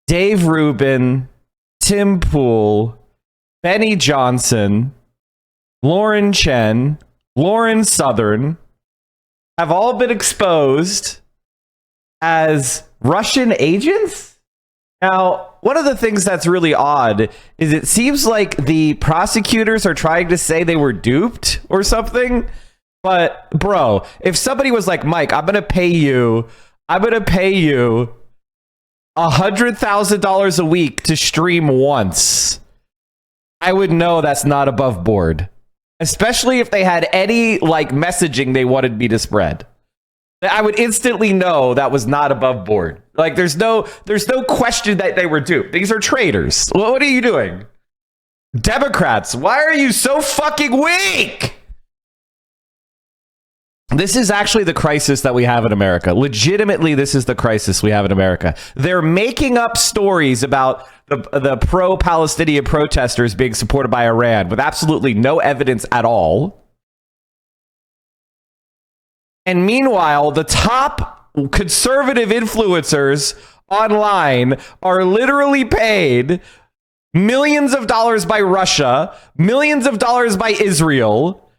Dave Rubin, Tim Pool, Benny Johnson, Lauren Chen, Lauren Southern have all been exposed as Russian agents? Now, one of the things that's really odd is it seems like the prosecutors are trying to say they were duped or something. But bro, if somebody was like, Mike, I'm going to pay you $100,000 a week to stream once, I would know that's not above board. Especially if they had any like messaging they wanted me to spread. I would instantly know that was not above board. Like there's no question that they were duped. These are traitors. What are you doing? Democrats, why are you so fucking weak? This is actually the crisis that we have in America. Legitimately, this is the crisis we have in America. They're making up stories about the pro-Palestinian protesters being supported by Iran with absolutely no evidence at all. And meanwhile, the top conservative influencers online are literally paid millions of dollars by Russia, millions of dollars by Israel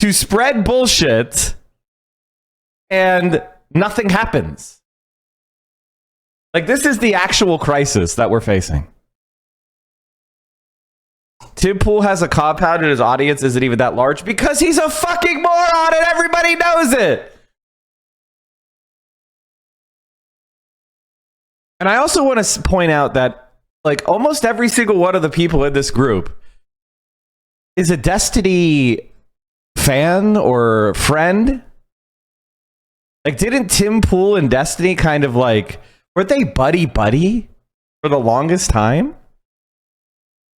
to spread bullshit, and nothing happens. Like, this is the actual crisis that we're facing. Tim Pool has a compound and his audience isn't even that large because he's a fucking moron and everybody knows it. And I also want to point out that like almost every single one of the people in this group is a Destiny fan or friend. Like, didn't Tim Pool and Destiny kind of like, were they buddy for the longest time?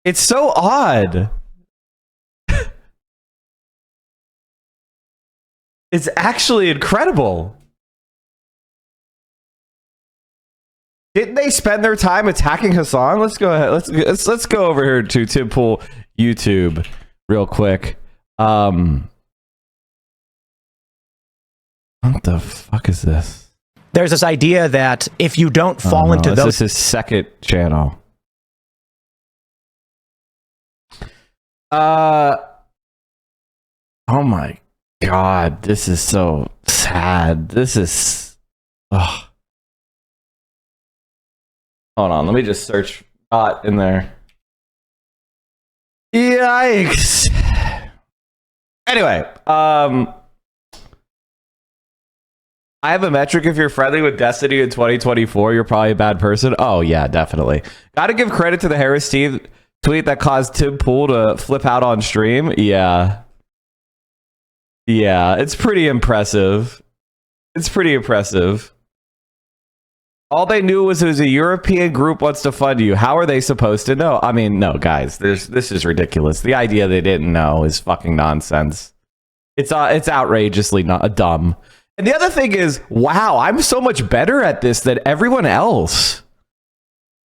It's so odd. It's actually incredible. Didn't they spend their time attacking Hassan? Let's go ahead. Let's go over here to Tim Pool YouTube real quick. What the fuck is this? There's this idea that if you don't fall into those... This is his second channel. Oh my god, this is so sad. This is... Ugh. Hold on, let me just search bot in there. Yikes. Anyway, I have a metric. If you're friendly with Destiny in 2024, you're probably a bad person. Oh yeah, definitely. Gotta give credit to the Harris Steve tweet that caused Tim Pool to flip out on stream. Yeah, it's pretty impressive. All they knew was it was a European group wants to fund you. How are they supposed to know? I mean, no, guys, this is ridiculous. The idea they didn't know is fucking nonsense. It's outrageously not dumb. And the other thing is, wow, I'm so much better at this than everyone else.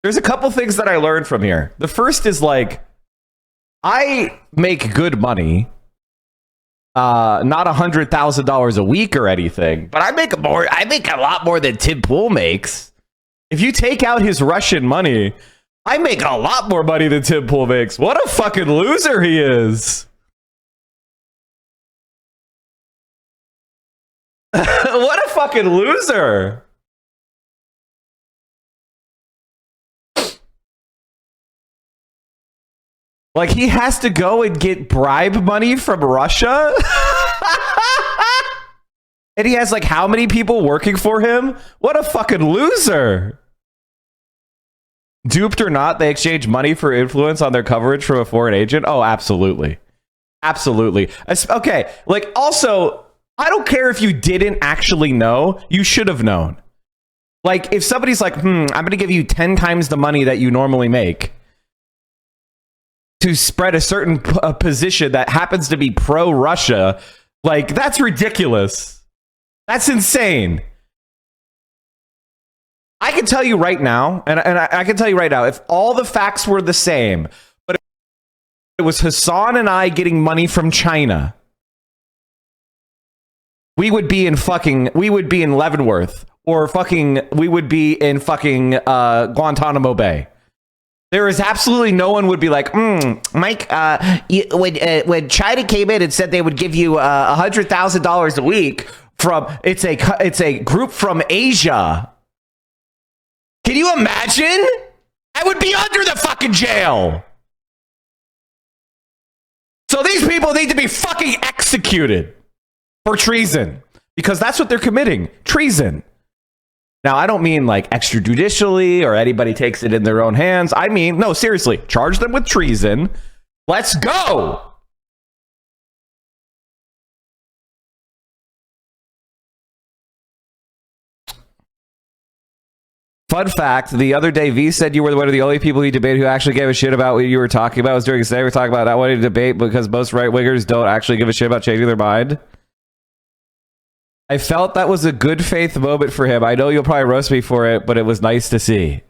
There's a couple things that I learned from here. The first is like, I make good money. Not $100,000 a week or anything, but I make a lot more than Tim Pool makes. If you take out his Russian money, I make a lot more money than Tim Pool makes. What a fucking loser he is. What a fucking loser. Like, he has to go and get bribe money from Russia? And he has like how many people working for him? What a fucking loser. Duped or not, they exchange money for influence on their coverage from a foreign agent. Oh, absolutely. Okay, like, also, I don't care if you didn't actually know. You should have known. Like, if somebody's like, I'm going to give you 10 times the money that you normally make to spread a certain position that happens to be pro-Russia, like, that's ridiculous. That's insane. I can tell you right now, and I can tell you right now, if all the facts were the same, but it was Hassan and I getting money from China, we would be in Leavenworth or fucking we would be in fucking Guantanamo Bay. There is absolutely no one would be like, Mike, when China came in and said they would give you $100,000 a week from it's a group from Asia. Can you imagine? I would be under the fucking jail. So these people need to be fucking executed for treason, because that's what they're committing, treason. Now, I don't mean like extrajudicially or anybody takes it in their own hands. I mean, no, seriously, charge them with treason. Let's go. Fun fact, the other day, V said you were one of the only people he debated who actually gave a shit about what you were talking about. It was during a day we were talking about not wanting to debate because most right-wingers don't actually give a shit about changing their mind. I felt that was a good faith moment for him. I know you'll probably roast me for it, but it was nice to see.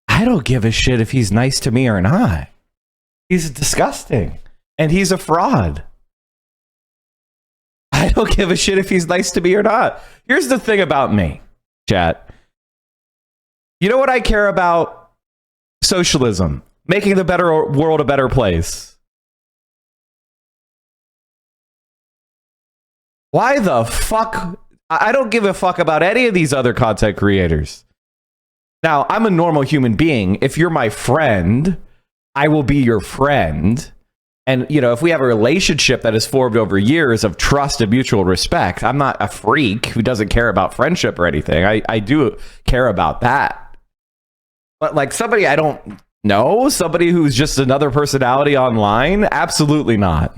I don't give a shit if he's nice to me or not. He's disgusting. And he's a fraud. I don't give a shit if he's nice to me or not. Here's the thing about me, chat. You know what I care about? Socialism. Making the better world a better place. Why the fuck? I don't give a fuck about any of these other content creators. Now, I'm a normal human being. If you're my friend, I will be your friend. And, you know, if we have a relationship that is formed over years of trust and mutual respect, I'm not a freak who doesn't care about friendship or anything. I do care about that. But like somebody I don't know, somebody who's just another personality online, absolutely not.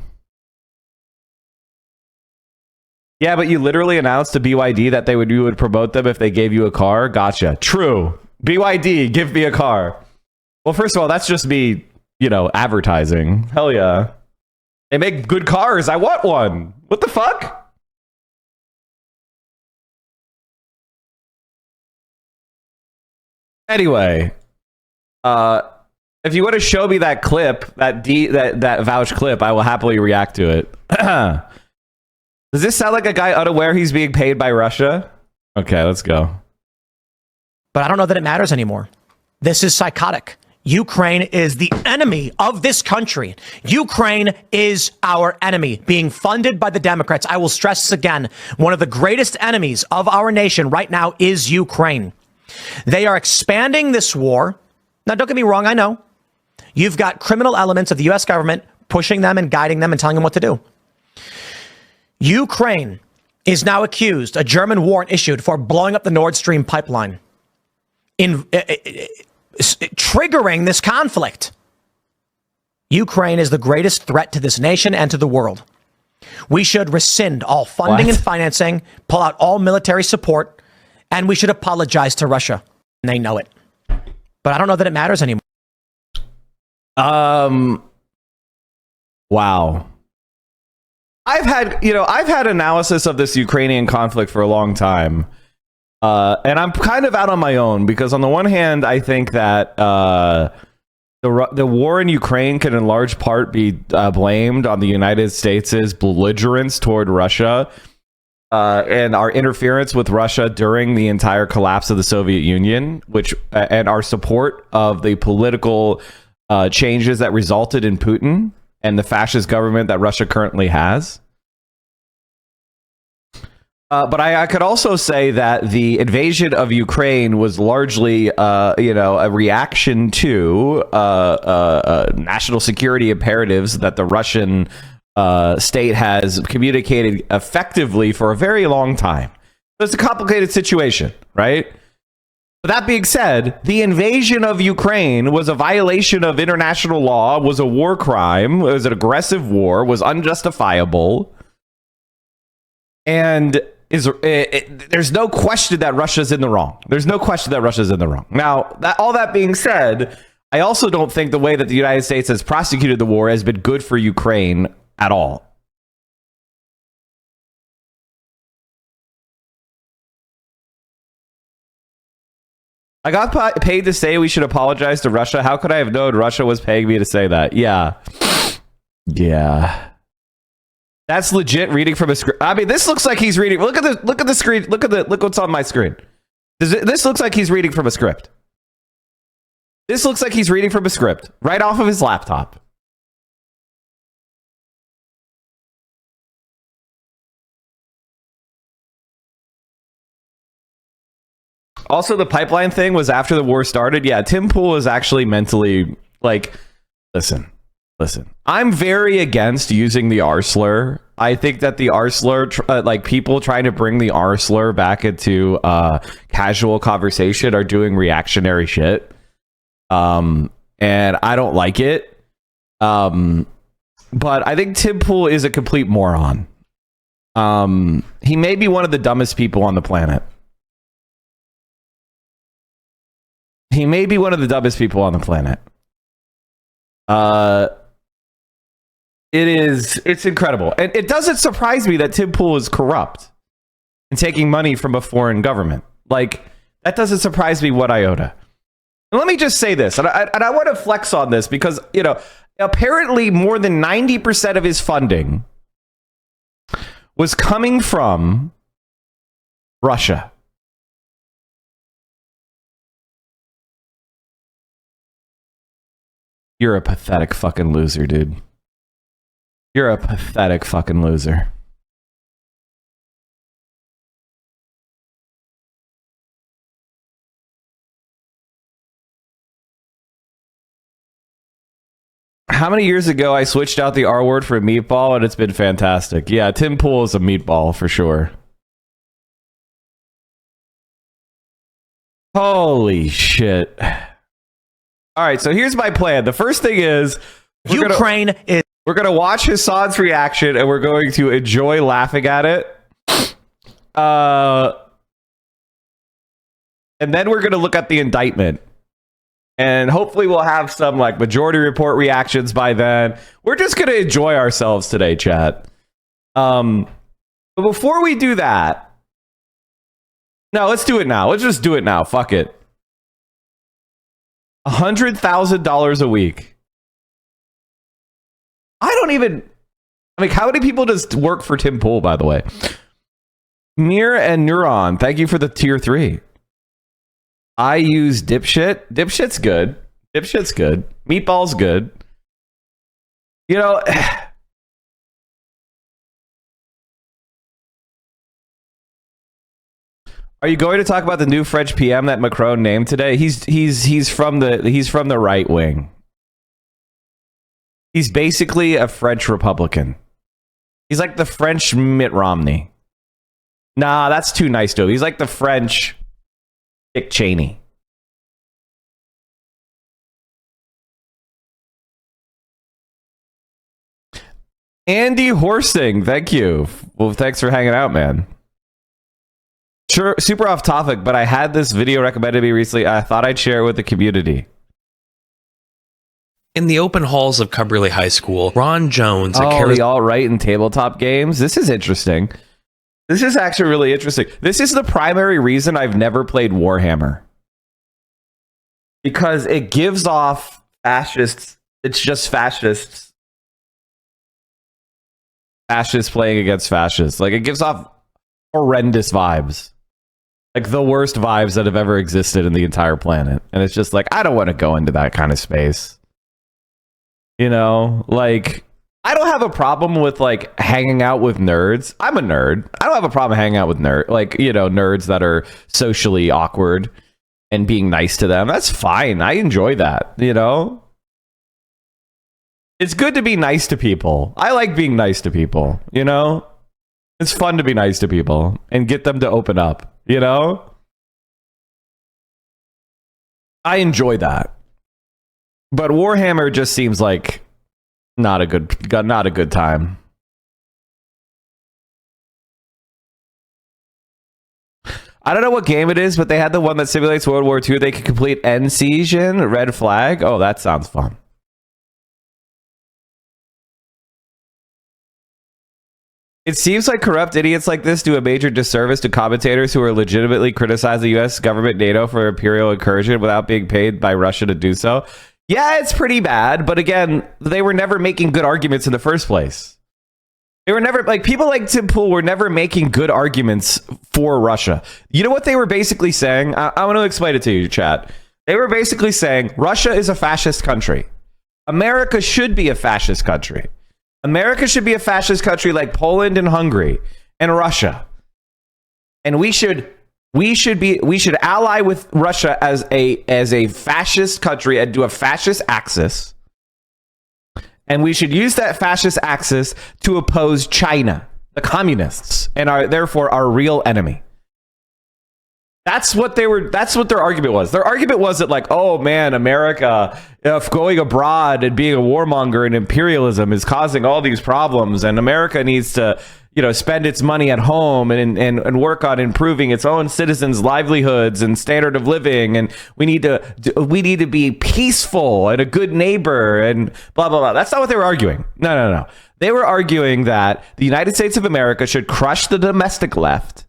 Yeah, but you literally announced to BYD that you would promote them if they gave you a car. Gotcha. True. BYD, give me a car. Well, first of all, that's just me, you know, advertising. Hell yeah. They make good cars. I want one. What the fuck? Anyway, if you want to show me that clip, that vouch clip, I will happily react to it. Does this sound like a guy unaware he's being paid by Russia? Okay, let's go. But I don't know that it matters anymore. This is psychotic. Ukraine is the enemy of this country. Ukraine is our enemy, being funded by the Democrats. I will stress this again. One of the greatest enemies of our nation right now is Ukraine. They are expanding this war. Now, don't get me wrong. I know you've got criminal elements of the U.S. government pushing them and guiding them and telling them what to do. Ukraine is now accused, a German warrant issued for blowing up the Nord Stream pipeline, triggering this conflict. Ukraine is the greatest threat to this nation and to the world. We should rescind all funding and financing, pull out all military support, and we should apologize to Russia. And they know it. But I don't know that it matters anymore. Wow. I've had analysis of this Ukrainian conflict for a long time. And I'm kind of out on my own because on the one hand, I think that the war in Ukraine can in large part be blamed on the United States' belligerence toward Russia and our interference with Russia during the entire collapse of the Soviet Union, and our support of the political changes that resulted in Putin and the fascist government that Russia currently has. But I could also say that the invasion of Ukraine was largely, a reaction to national security imperatives that the Russian state has communicated effectively for a very long time. So it's a complicated situation, right? But that being said, the invasion of Ukraine was a violation of international law, was a war crime, was an aggressive war, was unjustifiable, and there's no question that Russia's in the wrong. There's no question that Russia's in the wrong. Now, all that being said, I also don't think the way that the United States has prosecuted the war has been good for Ukraine at all. I got paid to say we should apologize to Russia. How could I have known Russia was paying me to say that? Yeah. Yeah. That's legit reading from a script. I mean, this looks like he's reading. Look at the screen. Look what's on my screen. This looks like he's reading from a script. This looks like he's reading from a script right off of his laptop. Also, the pipeline thing was after the war started. Yeah, Tim Pool is actually mentally like, listen. I'm very against using the R slur. I think that the R slur, like people trying to bring the R slur back into casual conversation are doing reactionary shit. And I don't like it. But I think Tim Pool is a complete moron. He may be one of the dumbest people on the planet. It's incredible. And it doesn't surprise me that Tim Pool is corrupt and taking money from a foreign government. Like, that doesn't surprise me one iota. And let me just say this, and I want to flex on this because, you know, apparently more than 90% of his funding was coming from Russia. You're a pathetic fucking loser, dude. You're a pathetic fucking loser. How many years ago I switched out the R word for meatball and it's been fantastic. Yeah, Tim Pool is a meatball for sure. Holy shit. All right, so here's my plan. The first thing is we're going to watch Hassan's reaction and we're going to enjoy laughing at it. And then we're going to look at the indictment. And hopefully we'll have some like majority report reactions by then. We're just going to enjoy ourselves today, chat. But before we do that, no, let's do it now. Let's just do it now. Fuck it. $100,000 a week. I mean, how many people just work for Tim Pool, by the way? Mir and Neuron, thank you for the tier 3. I use Dipshit. Dipshit's good. Meatball's good. You know, are you going to talk about the new French PM that Macron named today? He's from the right wing. He's basically a French Republican. He's like the French Mitt Romney. Nah, that's too nice to him. He's like the French Dick Cheney. Andy Horsing, thank you. Well, thanks for hanging out, man. Sure, super off topic, but I had this video recommended to me recently. I thought I'd share it with the community. In the open halls of Cumberley High School, Ron Jones, the alt-right in tabletop games. This is interesting. This is actually really interesting. This is the primary reason I've never played Warhammer. Because it gives off fascists. It's just fascists. Fascists playing against fascists. Like, it gives off horrendous vibes. Like, the worst vibes that have ever existed in the entire planet. And it's just like, I don't want to go into that kind of space. You know, like, I don't have a problem with like hanging out with nerds. I'm a nerd. I don't have a problem hanging out with nerds that are socially awkward and being nice to them. That's fine. I enjoy that, you know? It's good to be nice to people. I like being nice to people, you know? It's fun to be nice to people and get them to open up, you know? I enjoy that. But Warhammer just seems like not a good time. I don't know what game it is, but they had the one that simulates World War II. They could complete ensues, Red Flag. Oh, that sounds fun. It seems like corrupt idiots like this do a major disservice to commentators who are legitimately criticizing the U.S. government, NATO for imperial incursion without being paid by Russia to do so. Yeah, it's pretty bad, but again, they were never making good arguments in the first place. They were never like people like Tim Pool were never making good arguments for Russia. You know what they were basically saying? I want to explain it to you, chat. They were basically saying Russia is a fascist country. America should be a fascist country. America should be a fascist country like Poland and Hungary and Russia. And we should ally with Russia as a fascist country and do a fascist axis. And we should use that fascist axis to oppose China, the communists, and therefore our real enemy. That's what their argument was. Their argument wasn't like, oh man, America, if going abroad and being a warmonger and imperialism is causing all these problems, and America needs to, spend its money at home and work on improving its own citizens' livelihoods and standard of living, and we need to be peaceful and a good neighbor and blah blah blah. That's not what they were arguing. No. They were arguing that the United States of America should crush the domestic left,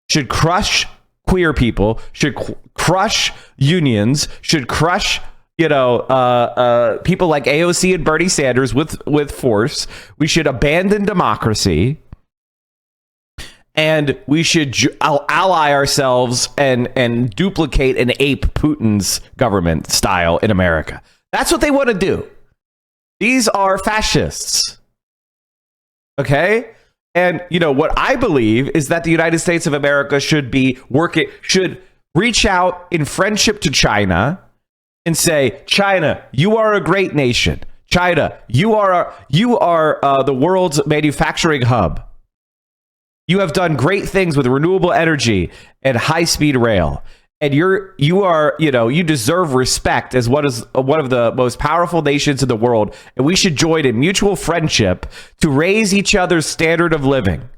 should crush queer people, should crush unions, should crush people like AOC and Bernie Sanders with force. We should abandon democracy. And we should ally ourselves and duplicate and ape Putin's government style in America. That's what they want to do. These are fascists. Okay? And, what I believe is that the United States of America should reach out in friendship to China and say, China, you are a great nation. China, you are the world's manufacturing hub. You have done great things with renewable energy and high-speed rail, and you deserve respect as one of the most powerful nations in the world. And we should join in mutual friendship to raise each other's standard of living.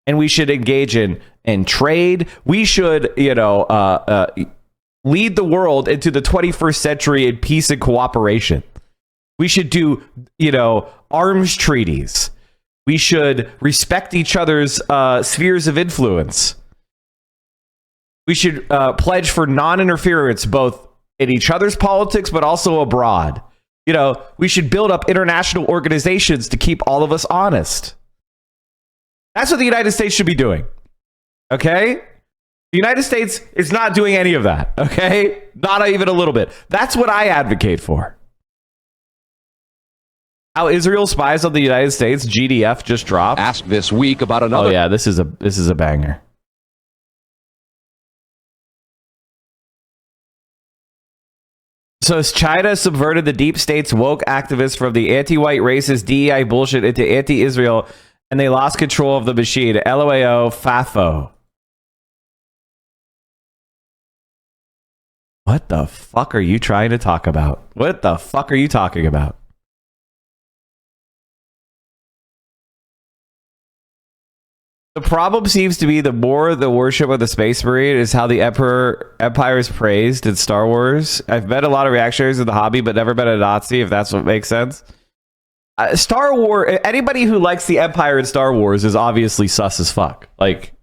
And we should engage in trade. We should, lead the world into the 21st century in peace and cooperation. We should do, arms treaties. We should respect each other's spheres of influence. We should pledge for non-interference both in each other's politics, but also abroad. We should build up international organizations to keep all of us honest. That's what the United States should be doing. Okay? The United States is not doing any of that. Okay? Not even a little bit. That's what I advocate for. How Israel spies on the United States, GDF just dropped. Asked this week about another. Oh yeah, this is a banger. So China subverted the deep state's woke activists from the anti-white racist DEI bullshit into anti-Israel, and they lost control of the machine. LOAO FAFO. What the fuck are you trying to talk about? What the fuck are you talking about? The problem seems to be the more the worship of the Space Marine is how the Empire is praised in Star Wars. I've met a lot of reactionaries in the hobby, but never been a Nazi, if that's what makes sense. Star Wars, anybody who likes the Empire in Star Wars is obviously sus as fuck. Like,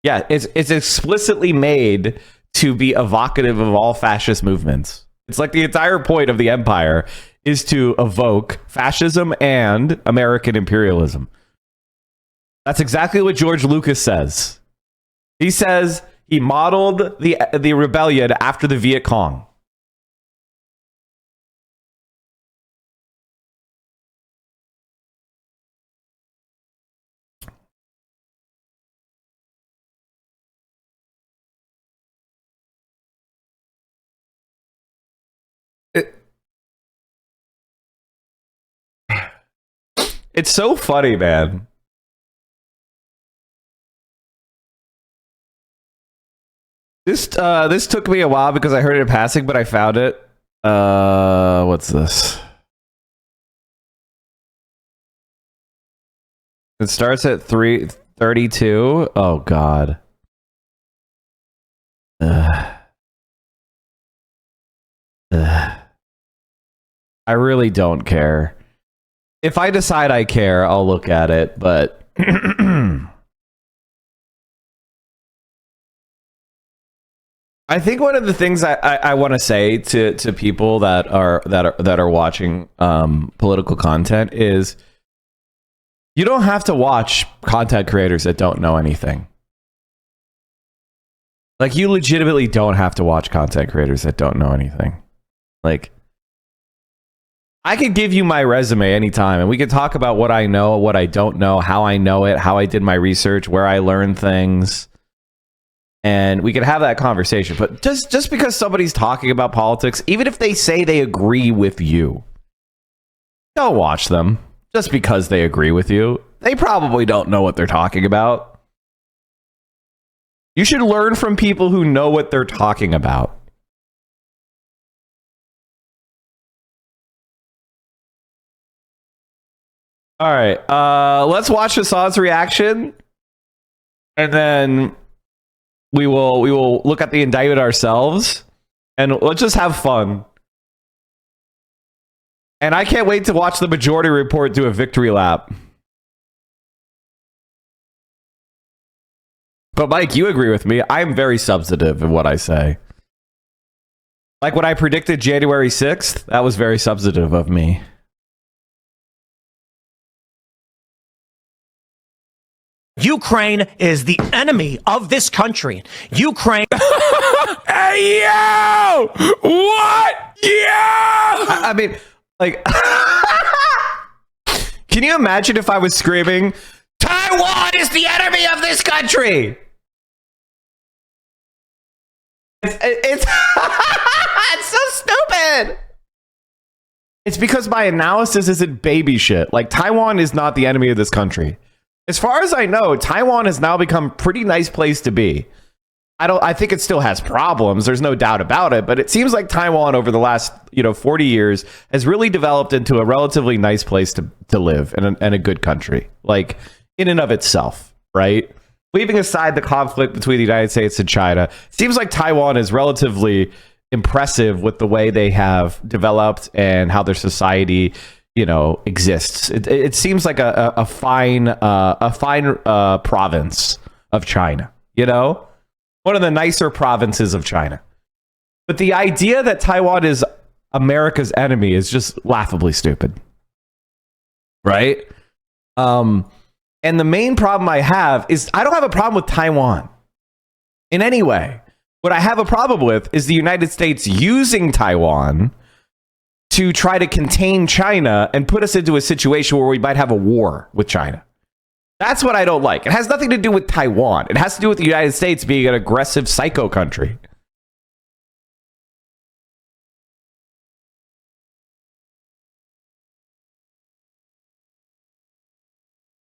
yeah, it's explicitly made to be evocative of all fascist movements. It's like the entire point of the Empire is to evoke fascism and American imperialism. That's exactly what George Lucas says. He says he modeled the rebellion after the Viet Cong. It's so funny, man. This took me a while because I heard it in passing, but I found it. What's this? It starts at 3:32. Oh God. I really don't care. If I decide I care, I'll look at it, but I think one of the things I want to say to people that are watching political content is You don't have to watch content creators that don't know anything. Like, you legitimately don't have to watch content creators that don't know anything. Like, I could give you my resume anytime, and we could talk about what I know, what I don't know, how I know it, how I did my research, where I learned things. And we could have that conversation. But just because somebody's talking about politics, even if they say they agree with you, don't watch them just because they agree with you. They probably don't know what they're talking about. You should learn from people who know what they're talking about. All right, let's watch Hassan's reaction, and then we will look at the indictment ourselves, and let's just have fun. And I can't wait to watch the Majority Report do a victory lap. But Mike, you agree with me. I'm very substantive in what I say. Like when I predicted January 6th, that was very substantive of me. Ukraine is the enemy of this country. Ukraine. Hey, yo! What? Yo! I mean, like, can you imagine if I was screaming, Taiwan is the enemy of this country? It's it's so stupid. It's because my analysis isn't baby shit. Like, Taiwan is not the enemy of this country. As far as I know, Taiwan has now become a pretty nice place to be. I think it still has problems. There's no doubt about it. But it seems like Taiwan over the last 40 years has really developed into a relatively nice place to live and a good country, like in and of itself, right? Leaving aside the conflict between the United States and China, it seems like Taiwan is relatively impressive with the way they have developed and how their society exists. It seems like a fine province of China, one of the nicer provinces of China. But the idea that Taiwan is America's enemy is just laughably stupid, right? And the main problem I have is I don't have a problem with Taiwan in any way. What I have a problem with is the United States using Taiwan to try to contain China and put us into a situation where we might have a war with China. That's what I don't like. It has nothing to do with Taiwan. It has to do with the United States being an aggressive psycho country.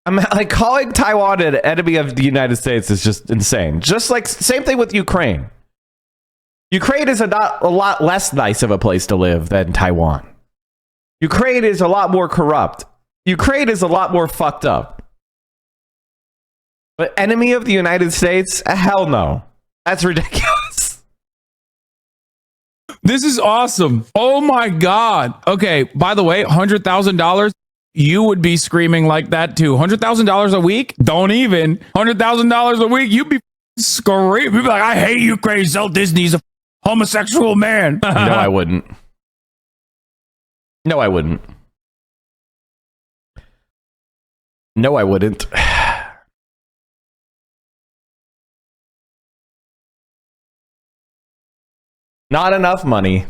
I'm like, calling Taiwan an enemy of the United States is just insane. Just like same thing with Ukraine. Ukraine is a lot less nice of a place to live than Taiwan. Ukraine is a lot more corrupt. Ukraine is a lot more fucked up. But enemy of the United States? Hell no. That's ridiculous. This is awesome. Oh my God. Okay, by the way, $100,000, you would be screaming like that too. $100,000 a week? Don't even. $100,000 a week, you'd be screaming. You'd be like, I hate Ukraine. Sell Disney's a homosexual man. No, I wouldn't. No, I wouldn't. No, I wouldn't. Not enough money.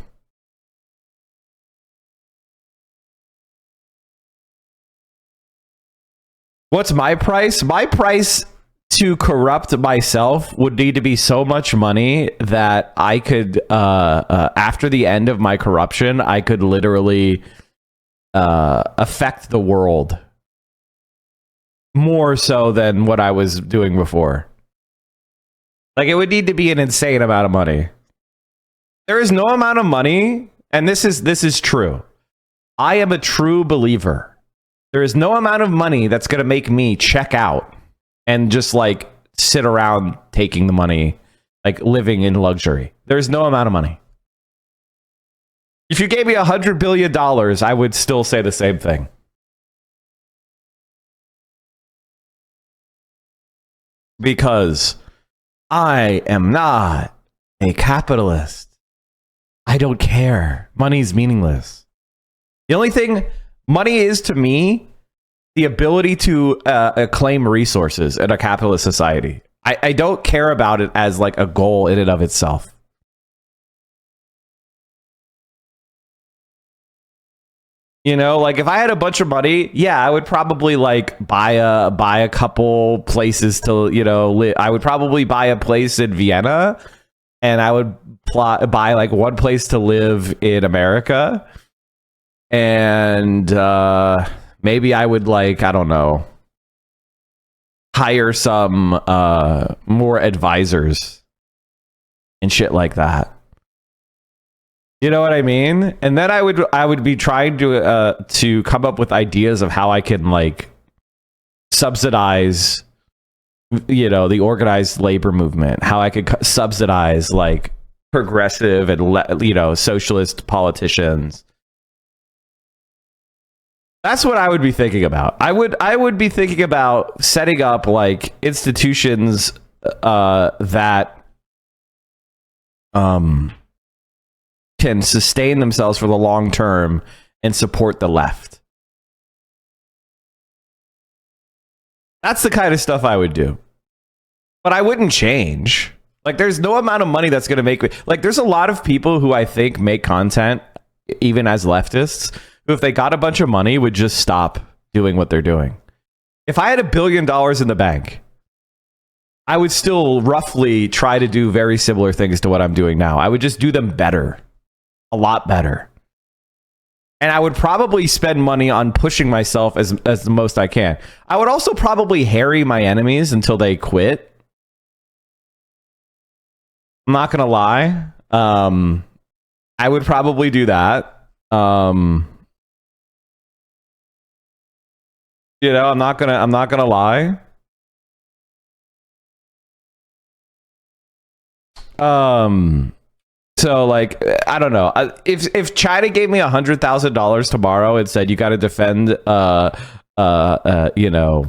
What's my price? My price to corrupt myself would need to be so much money that I could, after the end of my corruption, I could literally affect the world more so than what I was doing before. Like, it would need to be an insane amount of money. There is no amount of money, and this is true. I am a true believer. There is no amount of money that's going to make me check out and just like sit around taking the money, like living in luxury. There's no amount of money. If you gave me $100 billion, I would still say the same thing. Because I am not a capitalist. I don't care. Money's meaningless. The only thing money is to me the ability to claim resources in a capitalist society. I don't care about it as like a goal in and of itself. You know, like if I had a bunch of money, yeah, I would probably like buy a couple places to, you know, I would probably buy a place in Vienna, and I would buy like one place to live in America, and maybe I would like, I don't know, hire some more advisors and shit like that. You know what I mean? And then I would be trying to come up with ideas of how I can like subsidize, you know, the organized labor movement, how I could subsidize like progressive and you know, socialist politicians. That's what I would be thinking about. I would be thinking about setting up like institutions that can sustain themselves for the long term and support the left. That's the kind of stuff I would do. But I wouldn't change. Like, there's no amount of money that's going to make... Like, there's a lot of people who I think make content, even as leftists, who if they got a bunch of money would just stop doing what they're doing. If I had $1 billion in the bank, I would still roughly try to do very similar things to what I'm doing now. I would just do them better. A lot better. And I would probably spend money on pushing myself as the most I can. I would also probably harry my enemies until they quit. I'm not gonna lie. I would probably do that. You know, I'm not gonna lie. So like, I don't know. If China gave me $100,000 tomorrow and said you got to defend, you know,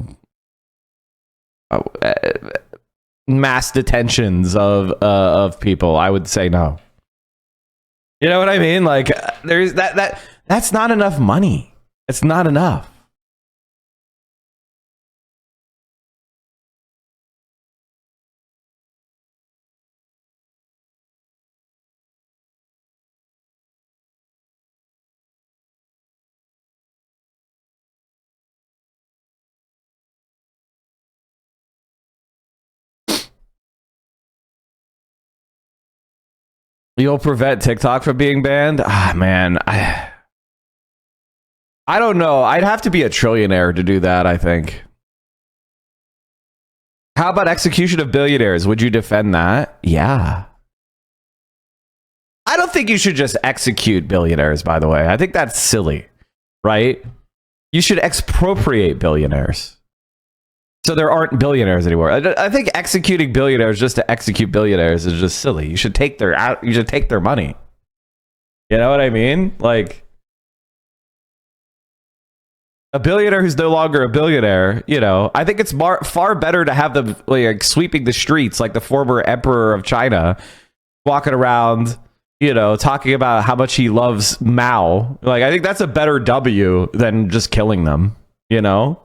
mass detentions of people, I would say no. You know what I mean? Like, there's that's not enough money. It's not enough. You'll prevent TikTok from being banned? Ah, man. I don't know. I'd have to be a trillionaire to do that, I think. How about execution of billionaires? Would you defend that? Yeah. I don't think you should just execute billionaires, by the way. I think that's silly, right? You should expropriate billionaires, so there aren't billionaires anymore. I think executing billionaires just to execute billionaires is just silly. You should take their money. You know what I mean? Like, a billionaire who's no longer a billionaire, you know, I think it's far better to have them like sweeping the streets like the former emperor of China, walking around, you know, talking about how much he loves Mao. Like, I think that's a better W than just killing them, you know?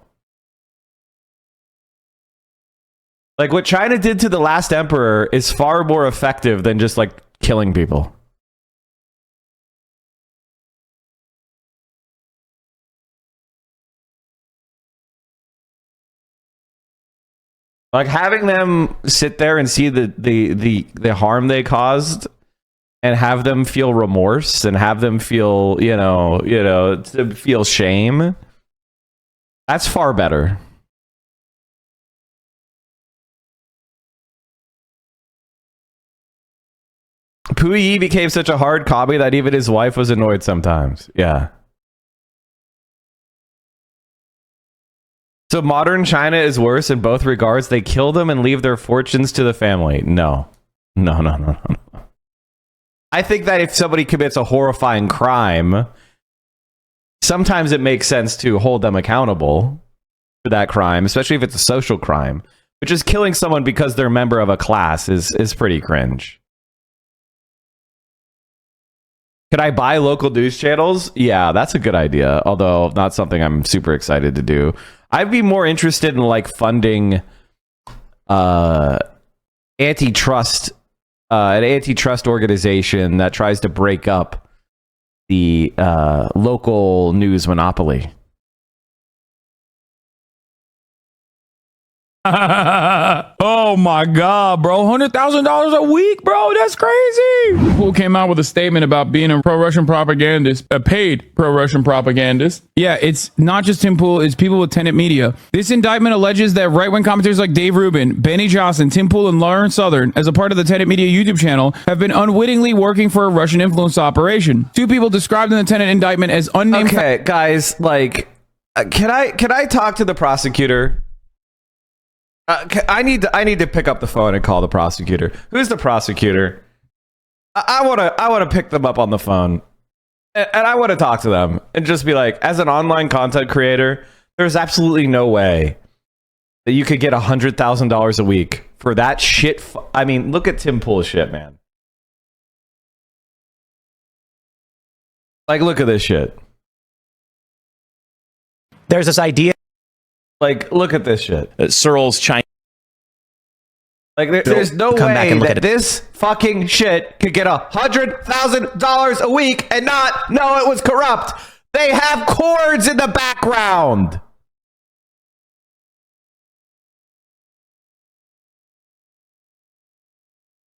Like, what China did to the last emperor is far more effective than just, like, killing people. Like, having them sit there and see the harm they caused and have them feel remorse and have them feel, you know, to feel shame, that's far better. Puyi became such a hard copy that even his wife was annoyed sometimes. Yeah. So modern China is worse in both regards. They kill them and leave their fortunes to the family. No. I think that if somebody commits a horrifying crime, sometimes it makes sense to hold them accountable for that crime, especially if it's a social crime. But just killing someone because they're a member of a class is pretty cringe. Can I buy local news channels? Yeah, that's a good idea. Although not something I'm super excited to do. I'd be more interested in like funding antitrust an antitrust organization that tries to break up the local news monopoly. Oh my god, bro. $100,000 a week, bro. That's crazy. Who came out with a statement about being a pro-Russian propagandist, a paid pro-Russian propagandist. Yeah, it's not just Tim Pool, it's people with Tenet Media. This indictment alleges that right-wing commentators like Dave Rubin, Benny Johnson, Tim Pool, and Lauren Southern, as a part of the Tenet Media YouTube channel, have been unwittingly working for a Russian influence operation. Two people described in the Tenet indictment as unnamed... Okay, guys, like, can I talk to the prosecutor? I need to pick up the phone and call the prosecutor. Who's the prosecutor? I want to pick them up on the phone, and I want to talk to them and just be like, as an online content creator, there's absolutely no way that you could get $100,000 a week for that shit. I mean, look at Tim Pool's shit, man. Like, look at this shit. There's this idea. Like, look at this shit. Searle's China. Like, there's no way that this fucking shit could get $100,000 a week and not know it was corrupt. They have cords in the background.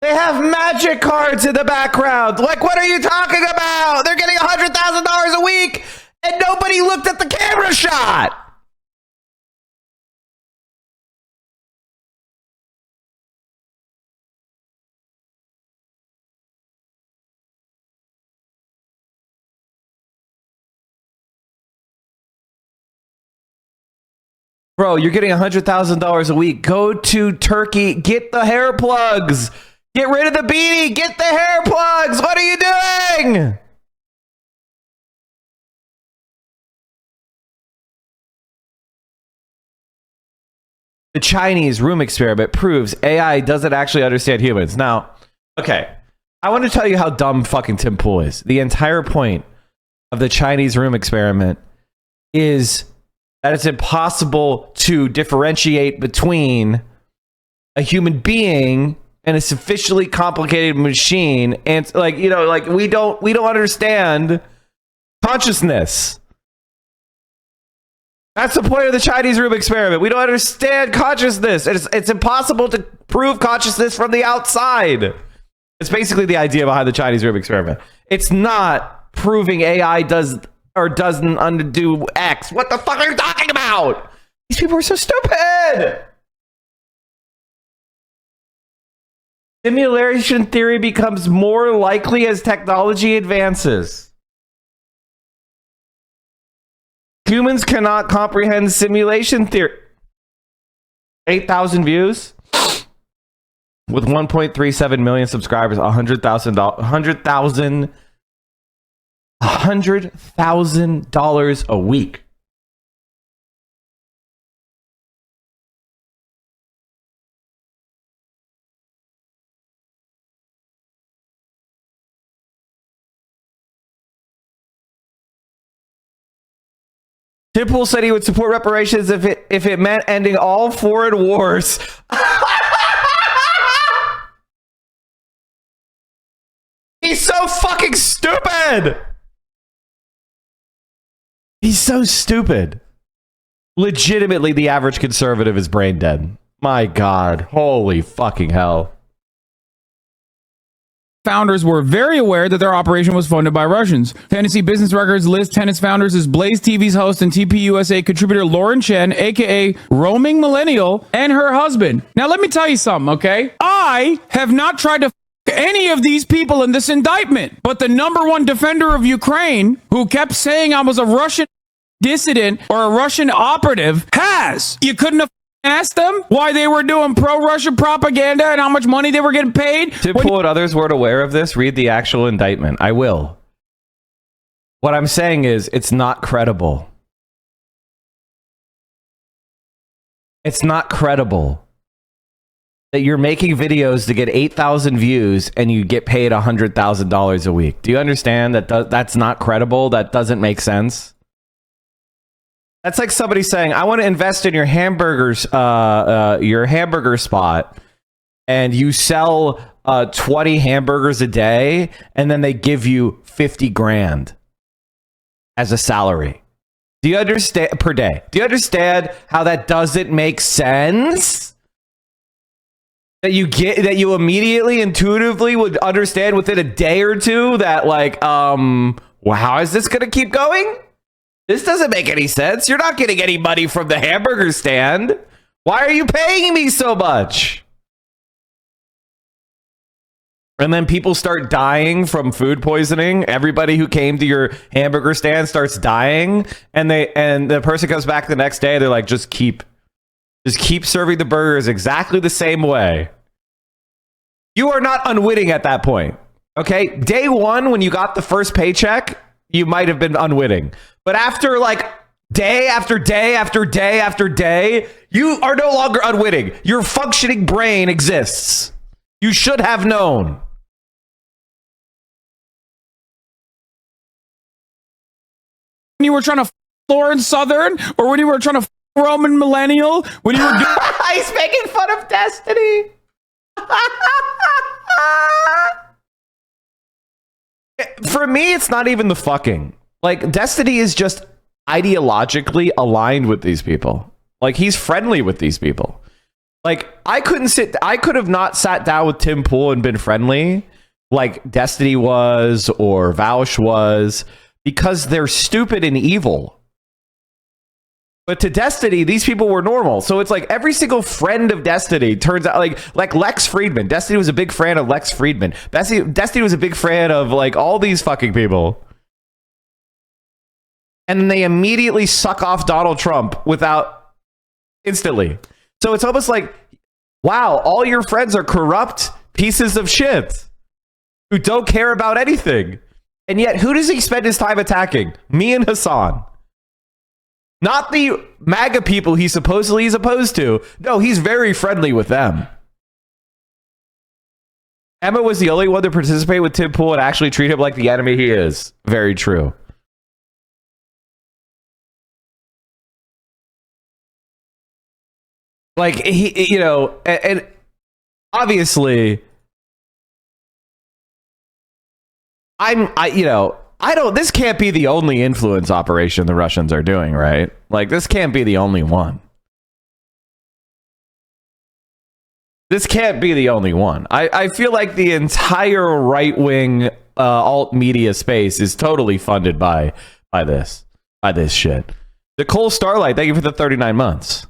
They have magic cards in the background. Like, what are you talking about? They're getting $100,000 a week and nobody looked at the camera shot. Bro, you're getting $100,000 a week. Go to Turkey. Get the hair plugs. Get rid of the beanie. Get the hair plugs. What are you doing? The Chinese room experiment proves AI doesn't actually understand humans. Now, okay, I want to tell you how dumb fucking Tim Pool is. The entire point of the Chinese room experiment is that it's impossible to differentiate between a human being and a sufficiently complicated machine. And like, you know, like we don't understand consciousness. That's the point of the Chinese room experiment. We don't understand consciousness. It's impossible to prove consciousness from the outside. It's basically the idea behind the Chinese room experiment. It's not proving AI does or doesn't undo X. What the fuck are you talking about? These people are so stupid. Simulation theory becomes more likely as technology advances. Humans cannot comprehend simulation theory. 8,000 views with 1.37 million subscribers, $100,000 a week. Tim Pool said he would support reparations if it meant ending all foreign wars. He's so fucking stupid. He's so stupid. Legitimately, the average conservative is brain dead. My God. Holy fucking hell. Founders were very aware that their operation was funded by Russians. Tennessee Business Records lists Tenet's founders as Blaze TV's host and TPUSA contributor Lauren Chen, aka Roaming Millennial, and her husband. Now, let me tell you something, okay? I have not tried to f any of these people in this indictment, but the #1 defender of Ukraine, who kept saying I was a Russian dissident or a Russian operative, has. You couldn't have asked them why they were doing pro-Russian propaganda and how much money they were getting paid? Tim Pool and others weren't aware of this. Read the actual indictment. I will. What I'm saying is, it's not credible. It's not credible. that you're making videos to get 8,000 views and you get paid $100,000 a week. Do you understand that that's not credible? That doesn't make sense. That's like somebody saying, I want to invest in your hamburger spot, and you sell 20 hamburgers a day, and then they give you 50 grand as a salary. Do you understand per day? Do you understand how that doesn't make sense? That you immediately intuitively would understand within a day or two that like, well, how is this going to keep going? This doesn't make any sense. You're not getting any money from the hamburger stand. Why are you paying me so much? And then people start dying from food poisoning. Everybody who came to your hamburger stand starts dying, and the person comes back the next day. They're like, just keep serving the burgers exactly the same way. You are not unwitting at that point. Okay, day one when you got the first paycheck, you might have been unwitting, but after like day after day after day after day, you are no longer unwitting. Your functioning brain exists. You should have known. When you were trying to Lauren Southern, or when you were trying to Roman Millennial, when you were he's making fun of Destiny. For me, it's not even the fucking. Like, Destiny is just ideologically aligned with these people. Like, he's friendly with these people. Like, I could have not sat down with Tim Pool and been friendly like Destiny was or Vaush was, because they're stupid and evil. But to Destiny, these people were normal. So it's like every single friend of Destiny turns out like Lex Friedman. Destiny was a big fan of Lex Friedman. Destiny was a big fan of like all these fucking people. And then they immediately suck off Donald Trump instantly. So it's almost like, wow, all your friends are corrupt pieces of shit who don't care about anything. And yet, who does he spend his time attacking? Me and Hassan. Not the MAGA people he supposedly is opposed to. No, he's very friendly with them. Emma was the only one to participate with Tim Pool and actually treat him like the enemy he is. Very true. Like, he, and obviously, this can't be the only influence operation the Russians are doing, right? Like, this can't be the only one. This can't be the only one. I feel like the entire right-wing alt media space is totally funded by this shit. Nicole Starlight, thank you for the 39 months.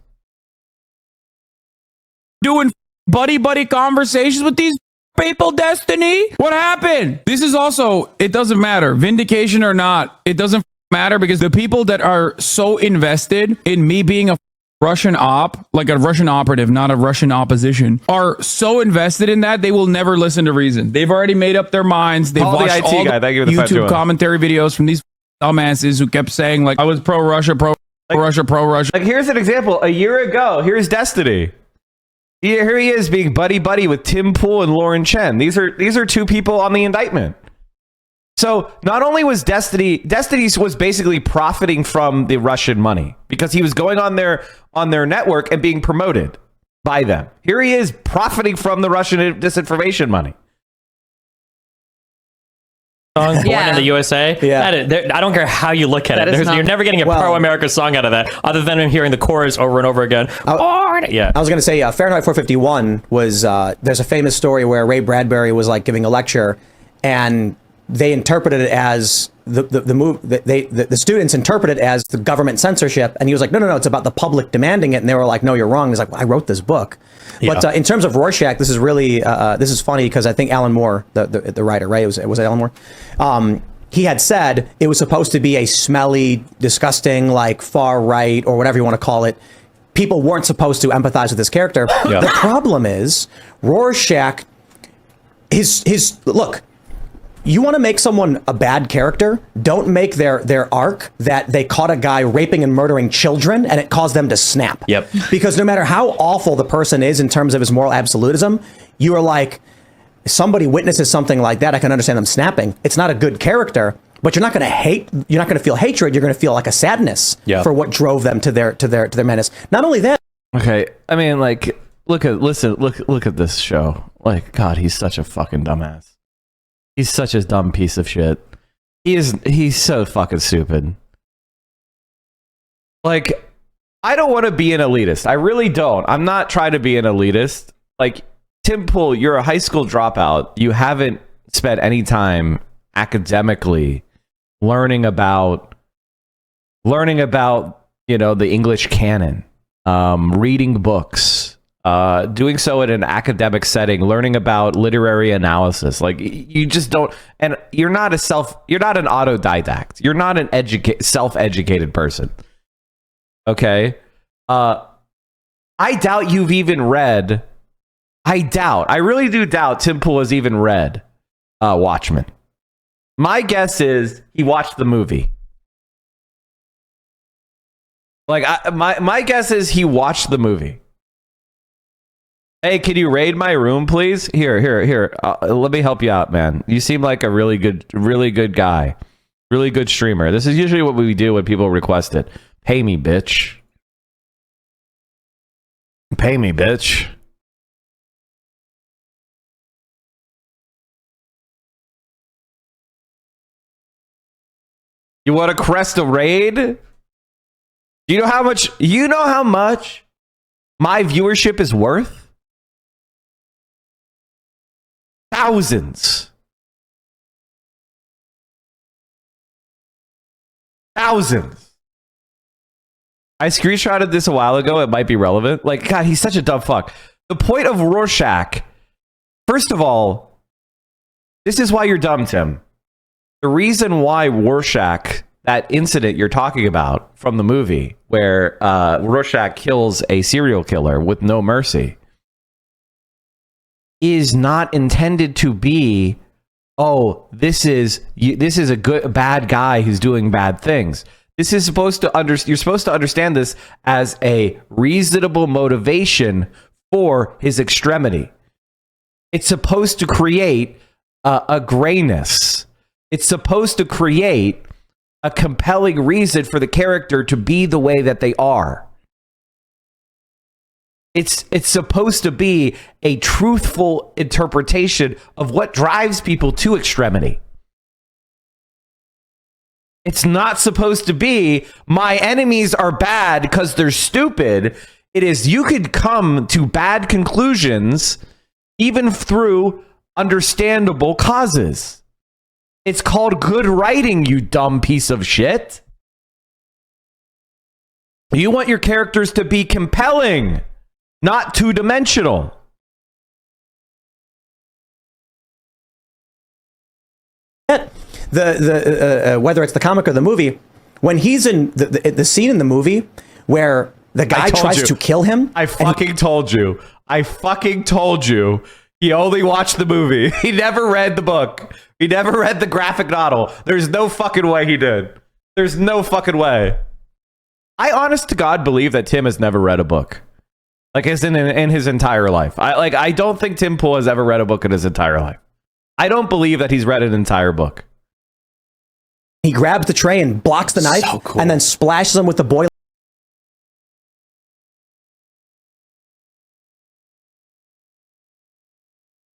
Doing buddy conversations with these people, Destiny? What happened? This is also, it doesn't matter, vindication or not, it doesn't matter, because the people that are so invested in me being a Russian op, like a Russian operative, not a Russian opposition, are so invested in that they will never listen to reason. They've already made up their minds. They've watched all the YouTube commentary videos from these dumbasses who kept saying like, I was pro-Russia, pro-Russia, pro-Russia. Like, here's an example. A year ago, here's Destiny. Here he is being buddy with Tim Pool and Lauren Chen. These are two people on the indictment. So not only was Destiny was basically profiting from the Russian money because he was going on their network and being promoted by them. Here he is profiting from the Russian disinformation money. Born in the USA. Yeah. I don't care how you look at it. You're never getting a pro-America song out of that, other than hearing the chorus over and over again. I was going to say, Fahrenheit 451 was. There's a famous story where Ray Bradbury was like giving a lecture, and they interpreted it as the students interpreted it as the government censorship, and he was like, no, it's about the public demanding it, and they were like, no, you're wrong. He's like, well, I wrote this book. Yeah. But in terms of Rorschach, this is really this is funny because I think Alan Moore, the writer, right? Was it Alan Moore? He had said it was supposed to be a smelly, disgusting, like far right or whatever you want to call it. People weren't supposed to empathize with this character. Yeah. The problem is Rorschach. His look. You want to make someone a bad character? Don't make their arc that they caught a guy raping and murdering children and it caused them to snap. Yep. Because no matter how awful the person is in terms of his moral absolutism, you are like, somebody witnesses something like that, I can understand them snapping. It's not a good character, but you're not going to hate. You're not going to feel hatred. You're going to feel like a sadness for what drove them to their menace. Not only that. Okay, I mean, like, look at this show. Like, God, he's such a fucking dumbass. He's such a dumb piece of shit. He's so fucking stupid. Like, I don't want to be an elitist. I really don't. I'm not trying to be an elitist. Like, Tim Pool, you're a high school dropout. You haven't spent any time academically learning about, you know, the English canon, reading books, doing so in an academic setting, learning about literary analysis. Like, you just don't, and you're not an autodidact. You're not an self-educated person. Okay. I doubt you've even read, I really do doubt Tim Pool has even read Watchmen. My guess is he watched the movie. Like, my guess is he watched the movie. Hey, can you raid my room, please? Here. Let me help you out, man. You seem like a really good guy. Really good streamer. This is usually what we do when people request it. Pay me, bitch. Pay me, bitch. You want to crest a raid? Do you know how much? You know how much my viewership is worth? Thousands. I screenshotted this a while ago. It might be relevant. Like, God, he's such a dumb fuck. The point of Rorschach, first of all, this is why you're dumb, Tim. The reason why Rorschach, that incident you're talking about from the movie, where Rorschach kills a serial killer with no mercy, is not intended to be, oh, this is a bad guy who's doing bad things. This is supposed to you're supposed to understand this as a reasonable motivation for his extremity. It's supposed to create a grayness. It's supposed to create a compelling reason for the character to be the way that they are. It's supposed to be a truthful interpretation of what drives people to extremity. It's not supposed to be, my enemies are bad because they're stupid. It is, you could come to bad conclusions even through understandable causes. It's called good writing, you dumb piece of shit. You want your characters to be compelling, not two-dimensional. Whether it's the comic or the movie, when he's in the scene in the movie where the guy tries to kill him. I fucking told you. He only watched the movie. He never read the book. He never read the graphic novel. There's no fucking way he did. There's no fucking way. I honest to God believe that Tim has never read a book. Like, as in his entire life. I don't think Tim Pool has ever read a book in his entire life. I don't believe that he's read an entire book. He grabs the tray and blocks the knife and then splashes him with the boiling.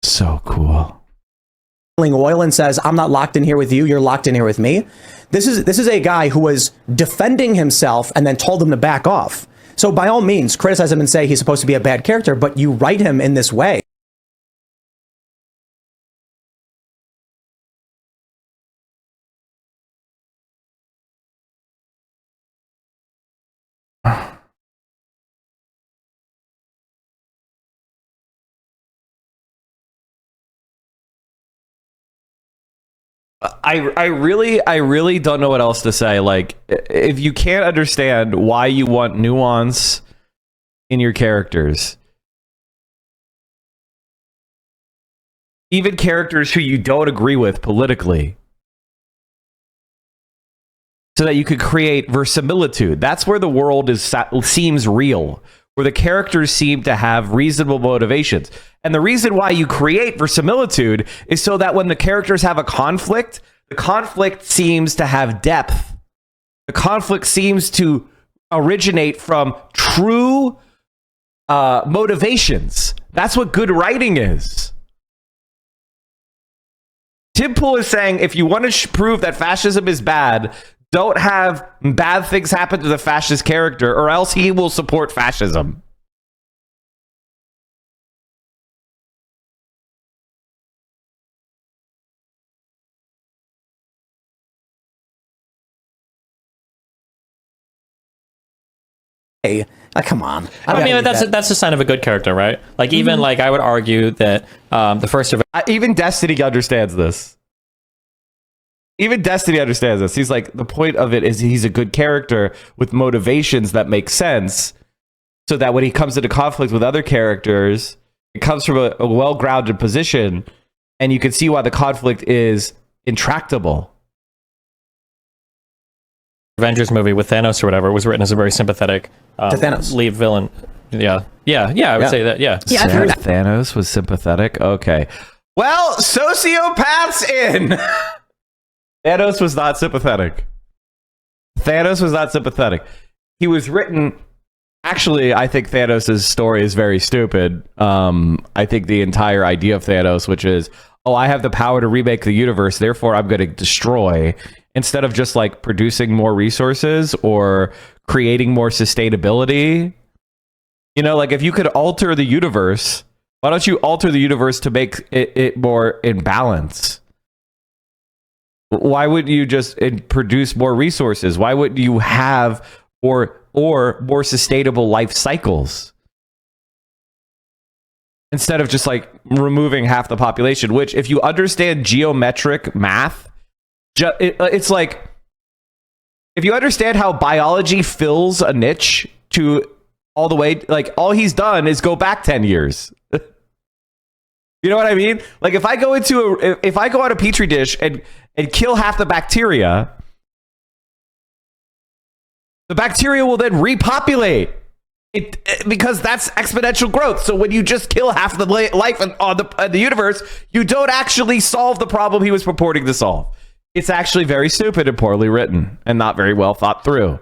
So cool. Oil and says, I'm not locked in here with you, you're locked in here with me. This is a guy who was defending himself and then told him to back off. So by all means, criticize him and say he's supposed to be a bad character, but you write him in this way. I really don't know what else to say. Like, if you can't understand why you want nuance in your characters, even characters who you don't agree with politically, so that you could create verisimilitude. That's where the world seems real, where the characters seem to have reasonable motivations. And the reason why you create verisimilitude is so that when the characters have a conflict, the conflict seems to have depth. The conflict seems to originate from true motivations. That's what good writing is. Tim Pool is saying, if you want to prove that fascism is bad, don't have bad things happen to the fascist character, or else he will support fascism. Hey, come on. I mean, that's a sign of a good character, right? Like, even like I would argue that the first even Destiny understands this. Even Destiny understands this. He's like, the point of it is he's a good character with motivations that make sense, so that when he comes into conflict with other characters, it comes from a well-grounded position, and you can see why the conflict is intractable. Avengers movie with Thanos or whatever was written as a very sympathetic to Thanos lead villain. Yeah, I would say that. Yeah, I've heard Thanos was sympathetic. Okay, well, sociopaths in. Thanos was not sympathetic. He was written. Actually, I think Thanos' story is very stupid. I think the entire idea of Thanos, which is, oh, I have the power to remake the universe, therefore I'm going to destroy, instead of just like producing more resources or creating more sustainability. You know, like if you could alter the universe, why don't you alter the universe to make it more in balance? Why wouldn't you just produce more resources? Why wouldn't you have or more sustainable life cycles? Instead of just like removing half the population, which if you understand geometric math, it's like, if you understand how biology fills a niche to all the way, like all he's done is go back 10 years. You know what I mean? Like if I go on a petri dish and kill half the bacteria will then repopulate it, because that's exponential growth. So when you just kill half the life on the universe, you don't actually solve the problem he was purporting to solve. It's actually very stupid and poorly written and not very well thought through.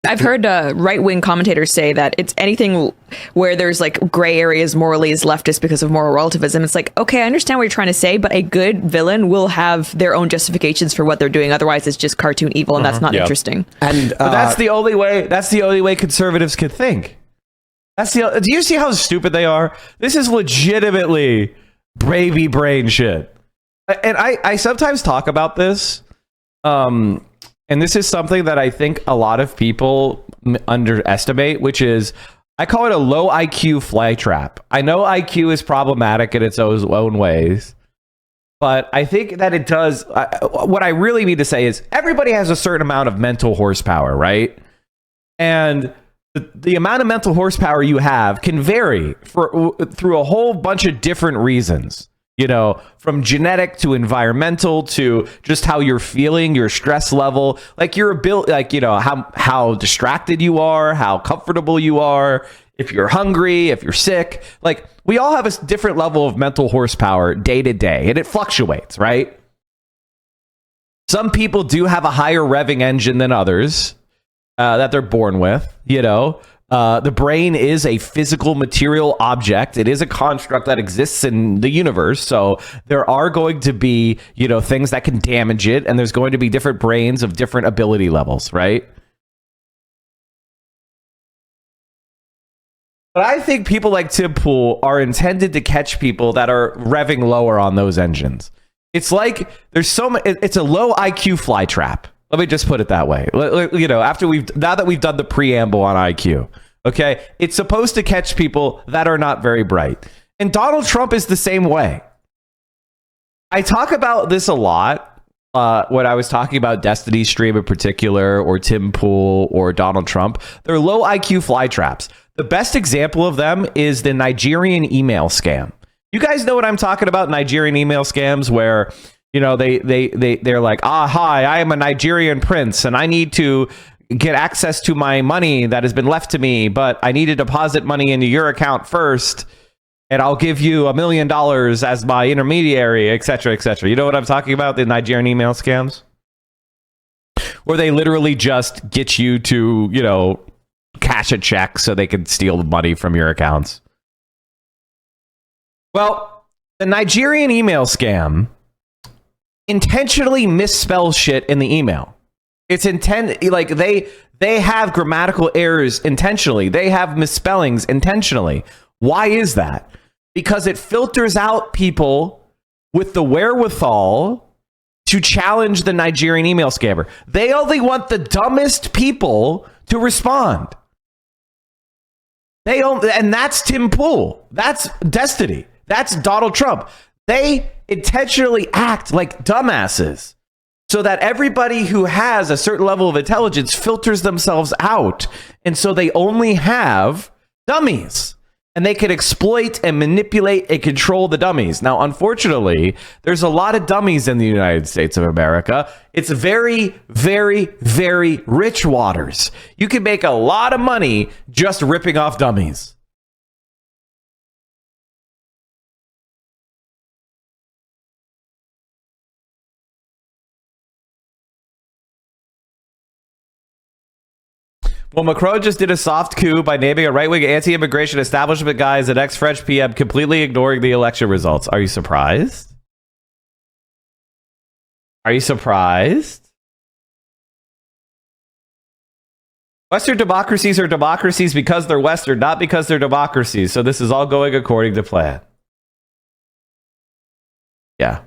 I've heard right-wing commentators say that it's anything where there's like gray areas morally is leftist because of moral relativism. It's like, okay, I understand what you're trying to say, but a good villain will have their own justifications for what they're doing. Otherwise, it's just cartoon evil, and that's not interesting. And but that's the only way. That's the only way conservatives could think. Do you see how stupid they are? This is legitimately baby brain shit. And I sometimes talk about this. And this is something that I think a lot of people underestimate, which is, I call it a low IQ fly trap. I know IQ is problematic in its own ways, but I think that it does. What I really mean to say is everybody has a certain amount of mental horsepower, right? And the amount of mental horsepower you have can vary through a whole bunch of different reasons. You know, from genetic to environmental to just how you're feeling, your stress level, like your ability, like, you know, how distracted you are, how comfortable you are, if you're hungry, if you're sick. Like, we all have a different level of mental horsepower day to day, and it fluctuates, right? Some people do have a higher revving engine than others that they're born with, you know. The brain is a physical material object. It is a construct that exists in the universe. So there are going to be, you know, things that can damage it. And there's going to be different brains of different ability levels, right? But I think people like Tim Pool are intended to catch people that are revving lower on those engines. It's like it's a low IQ fly trap. Let me just put it that way. You know, now that we've done the preamble on IQ, okay, it's supposed to catch people that are not very bright. And Donald Trump is the same way. I talk about this a lot when I was talking about Destiny Stream in particular, or Tim Pool, or Donald Trump. They're low IQ fly traps. The best example of them is the Nigerian email scam. You guys know what I'm talking about? Nigerian email scams where, you know, they're like, hi, I am a Nigerian prince and I need to get access to my money that has been left to me, but I need to deposit money into your account first, and I'll give you $1 million as my intermediary, etc., etc. You know what I'm talking about? The Nigerian email scams, where they literally just get you to, you know, cash a check so they can steal the money from your accounts. Well, the Nigerian email scam intentionally misspells shit in the email. It's like they have grammatical errors intentionally. They have misspellings intentionally. Why is that? Because it filters out people with the wherewithal to challenge the Nigerian email scammer. They only want the dumbest people to respond. And that's Tim Pool. That's Destiny. That's Donald Trump. They intentionally act like dumbasses so that everybody who has a certain level of intelligence filters themselves out. And so they only have dummies. And they can exploit and manipulate and control the dummies. Now, unfortunately, there's a lot of dummies in the United States of America. It's very, very, very rich waters. You can make a lot of money just ripping off dummies. Well, Macron just did a soft coup by naming a right-wing anti-immigration establishment guy as an ex-French PM, completely ignoring the election results. Are you surprised? Are you surprised? Western democracies are democracies because they're Western, not because they're democracies. So this is all going according to plan. Yeah.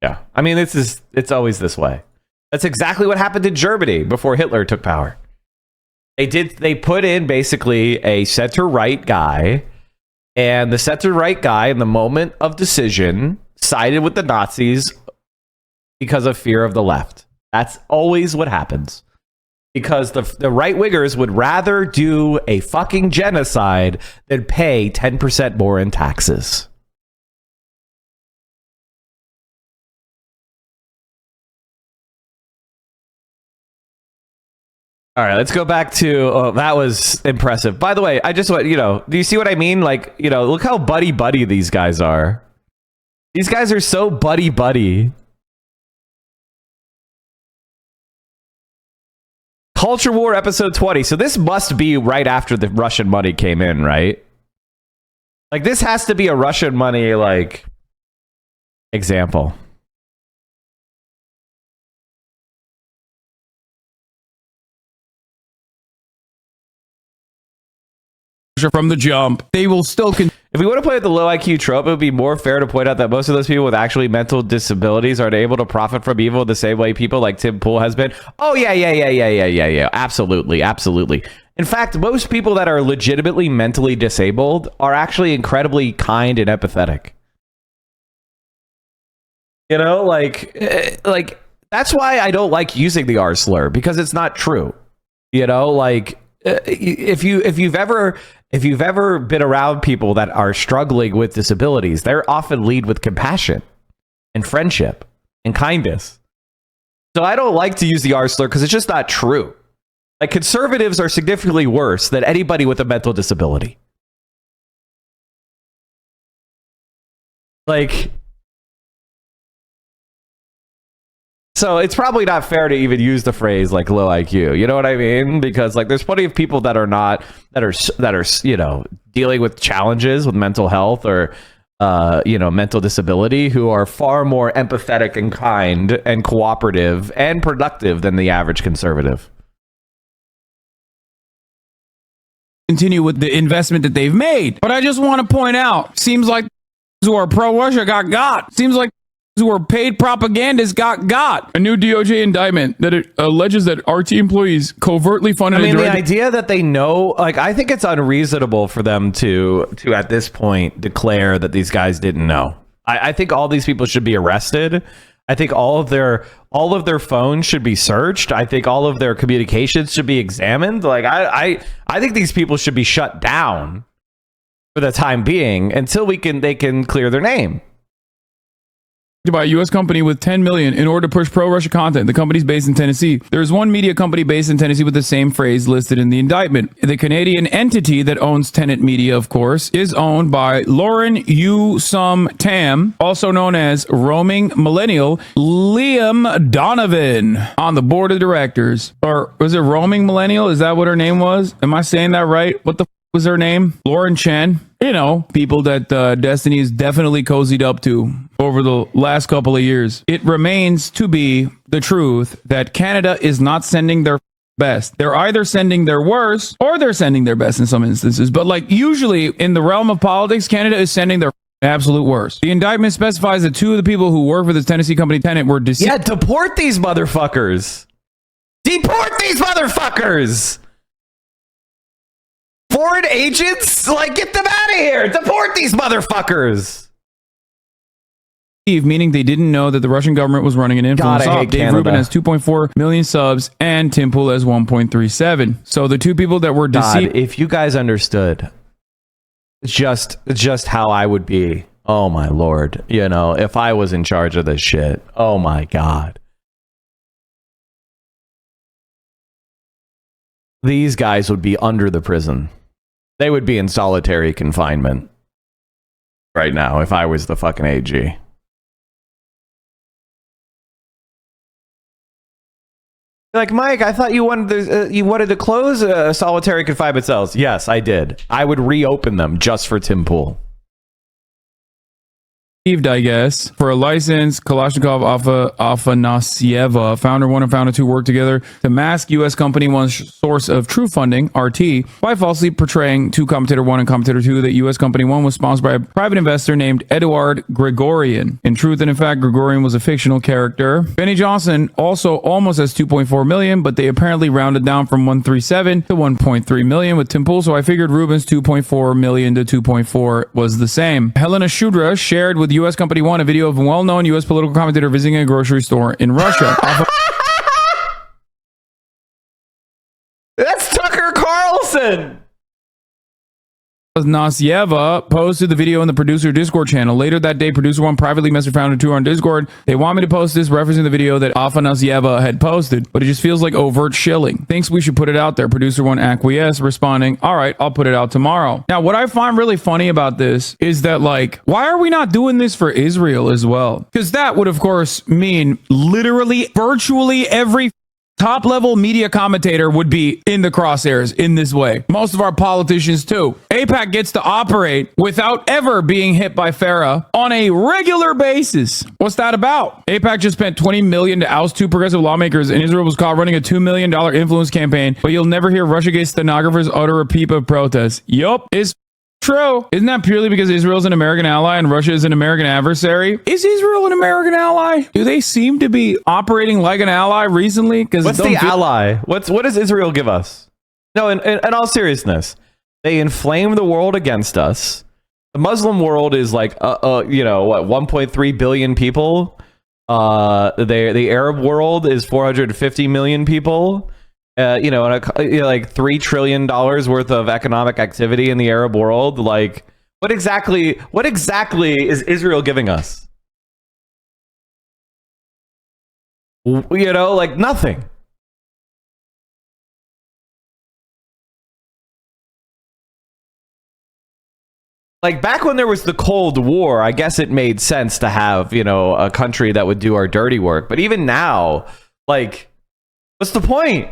Yeah. I mean, it's always this way. That's exactly what happened in Germany before Hitler took power. They put in basically a center-right guy, and the center-right guy in the moment of decision sided with the Nazis because of fear of the left. That's always what happens. Because the right-wingers would rather do a fucking genocide than pay 10% more in taxes. All right, let's go back to, that was impressive. By the way, I just want, do you see what I mean? Like, look how buddy-buddy these guys are. These guys are so buddy-buddy. Culture War episode 20. So this must be right after the Russian money came in, right? Like, this has to be a Russian money, like, example. From the jump, they will still if we want to play with the low IQ trope, it would be more fair to point out that most of those people with actually mental disabilities are able to profit from evil the same way people like Tim Pool has been. Oh yeah, absolutely. In fact, most people that are legitimately mentally disabled are actually incredibly kind and empathetic. Like that's why I don't like using the R slur, because it's not true. If you've ever been around people that are struggling with disabilities, they're often lead with compassion and friendship and kindness. So I don't like to use the R slur because it's just not true. Like, conservatives are significantly worse than anybody with a mental disability. So it's probably not fair to even use the phrase like low IQ. You know what I mean? Because there's plenty of people that are dealing with challenges with mental health or mental disability who are far more empathetic and kind and cooperative and productive than the average conservative. Continue with the investment that they've made. But I just want to point out, seems like who are pro-Russia got. Seems like who are paid propagandists got. A new DOJ indictment that it alleges that RT employees covertly funded. The idea that they know, I think it's unreasonable for them to at this point declare that these guys didn't know. I think all these people should be arrested. I think all of their phones should be searched. I think all of their communications should be examined. Like I think these people should be shut down for the time being until they can clear their name. By a U.S. company with $10 million in order to push pro-Russia content. The company's based in Tennessee. There's one media company based in Tennessee with the same phrase listed in the indictment. The Canadian entity that owns Tenet Media, of course, is owned by Lauren Yu Sum Tam, also known as roaming millennial Liam Donovan, on the board of directors. Or was it roaming millennial? Is that what her name was? Am I saying that right? What the was her name? Lauren Chen. You know, people that Destiny is definitely cozied up to over the last couple of years. It remains to be the truth that Canada is not sending their best. They're either sending their worst or they're sending their best in some instances. But like usually in the realm of politics, Canada is sending their absolute worst. The indictment specifies that 2 of the people who work for this Tennessee company Tenet were deceased. Yeah, deport these motherfuckers. Deport these motherfuckers. Foreign agents? Like, get them out of here. Deport these motherfuckers. Meaning they didn't know that the Russian government was running an influence off. Dave Rubin has 2.4 million subs and Tim Pool has 1.37. So the 2 people that were deceived. If you guys understood just how I would be, oh my lord, you know, if I was in charge of this shit, oh my god. These guys would be under the prison. They would be in solitary confinement right now if I was the fucking AG. Like, Mike, I thought you wanted to close solitary confinement cells. Yes, I did. I would reopen them just for Tim Pool. I guess, for a license. Kalashnikov Afanasieva, founder 1 and founder 2, worked together to mask U.S. company 1's source of true funding, RT, by falsely portraying to commentator 1 and commentator 2 that U.S. company 1 was sponsored by a private investor named Eduard Gregorian. In truth and in fact, Gregorian was a fictional character. Benny Johnson also almost has 2.4 million, but they apparently rounded down from 137 to 1.3 million with Tim Pool, so I figured Rubin's 2.4 million to 2.4 was the same. Helena Shudra shared with U.S. company 1 a video of a well-known U.S. political commentator visiting a grocery store in Russia. That's Tucker Carlson. Nasieva posted the video in the producer Discord channel. Later that day, producer 1 privately messaged founder 2 on Discord. They want me to post this, referencing the video that Afanasieva had posted, but it just feels like overt shilling. Thinks we should put it out there. Producer 1 acquiesced, responding, all right, I'll put it out tomorrow. Now, what I find really funny about this is that, like, why are we not doing this for Israel as well? Because that would, of course, mean literally virtually every top level media commentator would be in the crosshairs in this way. Most of our politicians too. AIPAC gets to operate without ever being hit by FARA on a regular basis. What's that about? AIPAC just spent $20 million to oust 2 progressive lawmakers, and Israel was caught running a $2 million influence campaign, but you'll never hear Russiagate stenographers utter a peep of protest. Yup, it's true. Isn't that purely because Israel's an American ally and Russia is an American adversary? Is Israel an American ally? Do they seem to be operating like an ally recently? What's the ally? What does Israel give us? No, in all seriousness, they inflame the world against us. The Muslim world is like, 1.3 billion people. The Arab world is 450 million people. Like $3 trillion worth of economic activity in the Arab world. Like, what exactly is Israel giving us? Like nothing. Like back when there was the Cold War, I guess it made sense to have, a country that would do our dirty work. But even now, like, what's the point?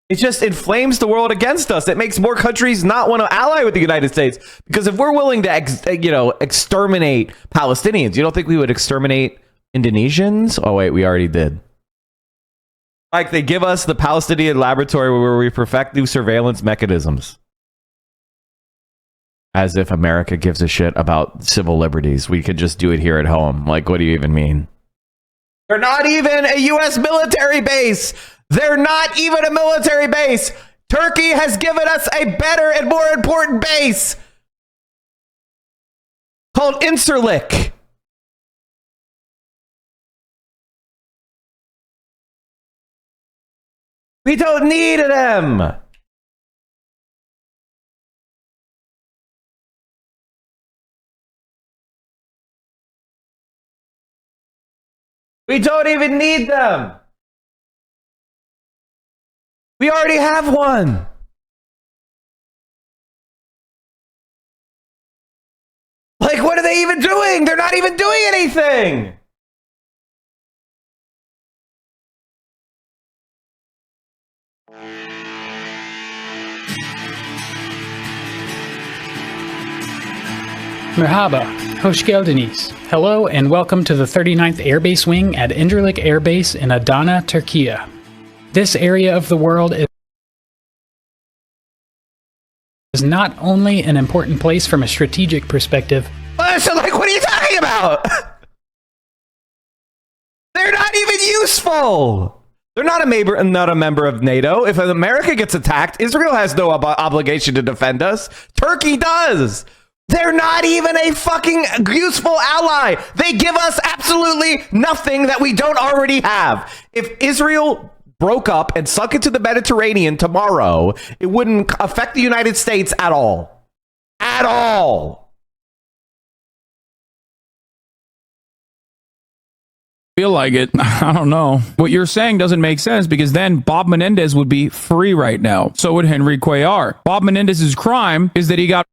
It just inflames the world against us. It makes more countries not want to ally with the United States. Because if we're willing to, exterminate Palestinians, you don't think we would exterminate Indonesians? Oh, wait, we already did. Like, they give us the Palestinian laboratory where we perfect new surveillance mechanisms. As if America gives a shit about civil liberties. We could just do it here at home. Like, what do you even mean? They're not even a U.S. military base. They're not even a military base. Turkey has given us a better and more important base called Incirlik. We don't need them. We don't even need them. We already have one. Like, what are they even doing? They're not even doing anything. Merhaba, hoş geldiniz. Hello and welcome to the 39th Air Base Wing at Incirlik Air Base in Adana, Turkey. This area of the world is not only an important place from a strategic perspective. So, like, what are you talking about? They're not even useful. They're not a member of NATO. If America gets attacked, Israel has no obligation to defend us. Turkey does. They're not even a fucking useful ally. They give us absolutely nothing that we don't already have. If Israel broke up and sunk into the Mediterranean tomorrow, it wouldn't affect the United States at all. At all. Feel like it. I don't know. What you're saying doesn't make sense because then Bob Menendez would be free right now. So would Henry Cuellar. Bob Menendez's crime is that he got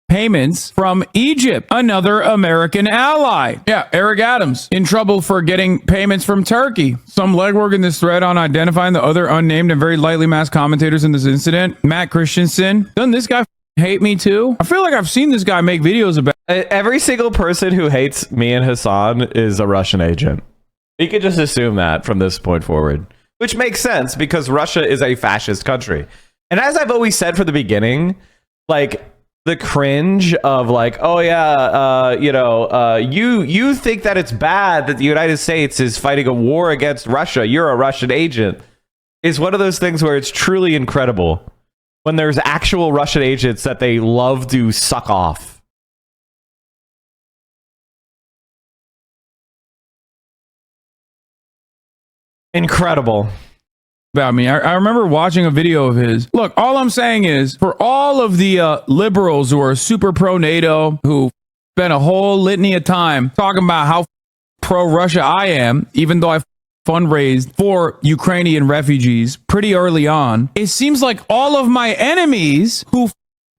payments from Egypt, another American ally. Yeah, Eric Adams in trouble for getting payments from Turkey. Some legwork in this thread on identifying the other unnamed and very lightly masked commentators in this incident. Matt Christensen. Doesn't this guy hate me too? I feel like I've seen this guy make videos about every single person who hates me and Hassan is a Russian agent. You could just assume that from this point forward, which makes sense because Russia is a fascist country. And as I've always said from the beginning, like, the cringe of like, oh yeah, you think that it's bad that the United States is fighting a war against Russia. You're a Russian agent. Is one of those things where it's truly incredible when there's actual Russian agents that they love to suck off. Incredible. About me. I remember watching a video of his. Look, all I'm saying is for all of the liberals who are super pro NATO, who spent a whole litany of time talking about how pro Russia I am, even though I fundraised for Ukrainian refugees pretty early on, it seems like all of my enemies who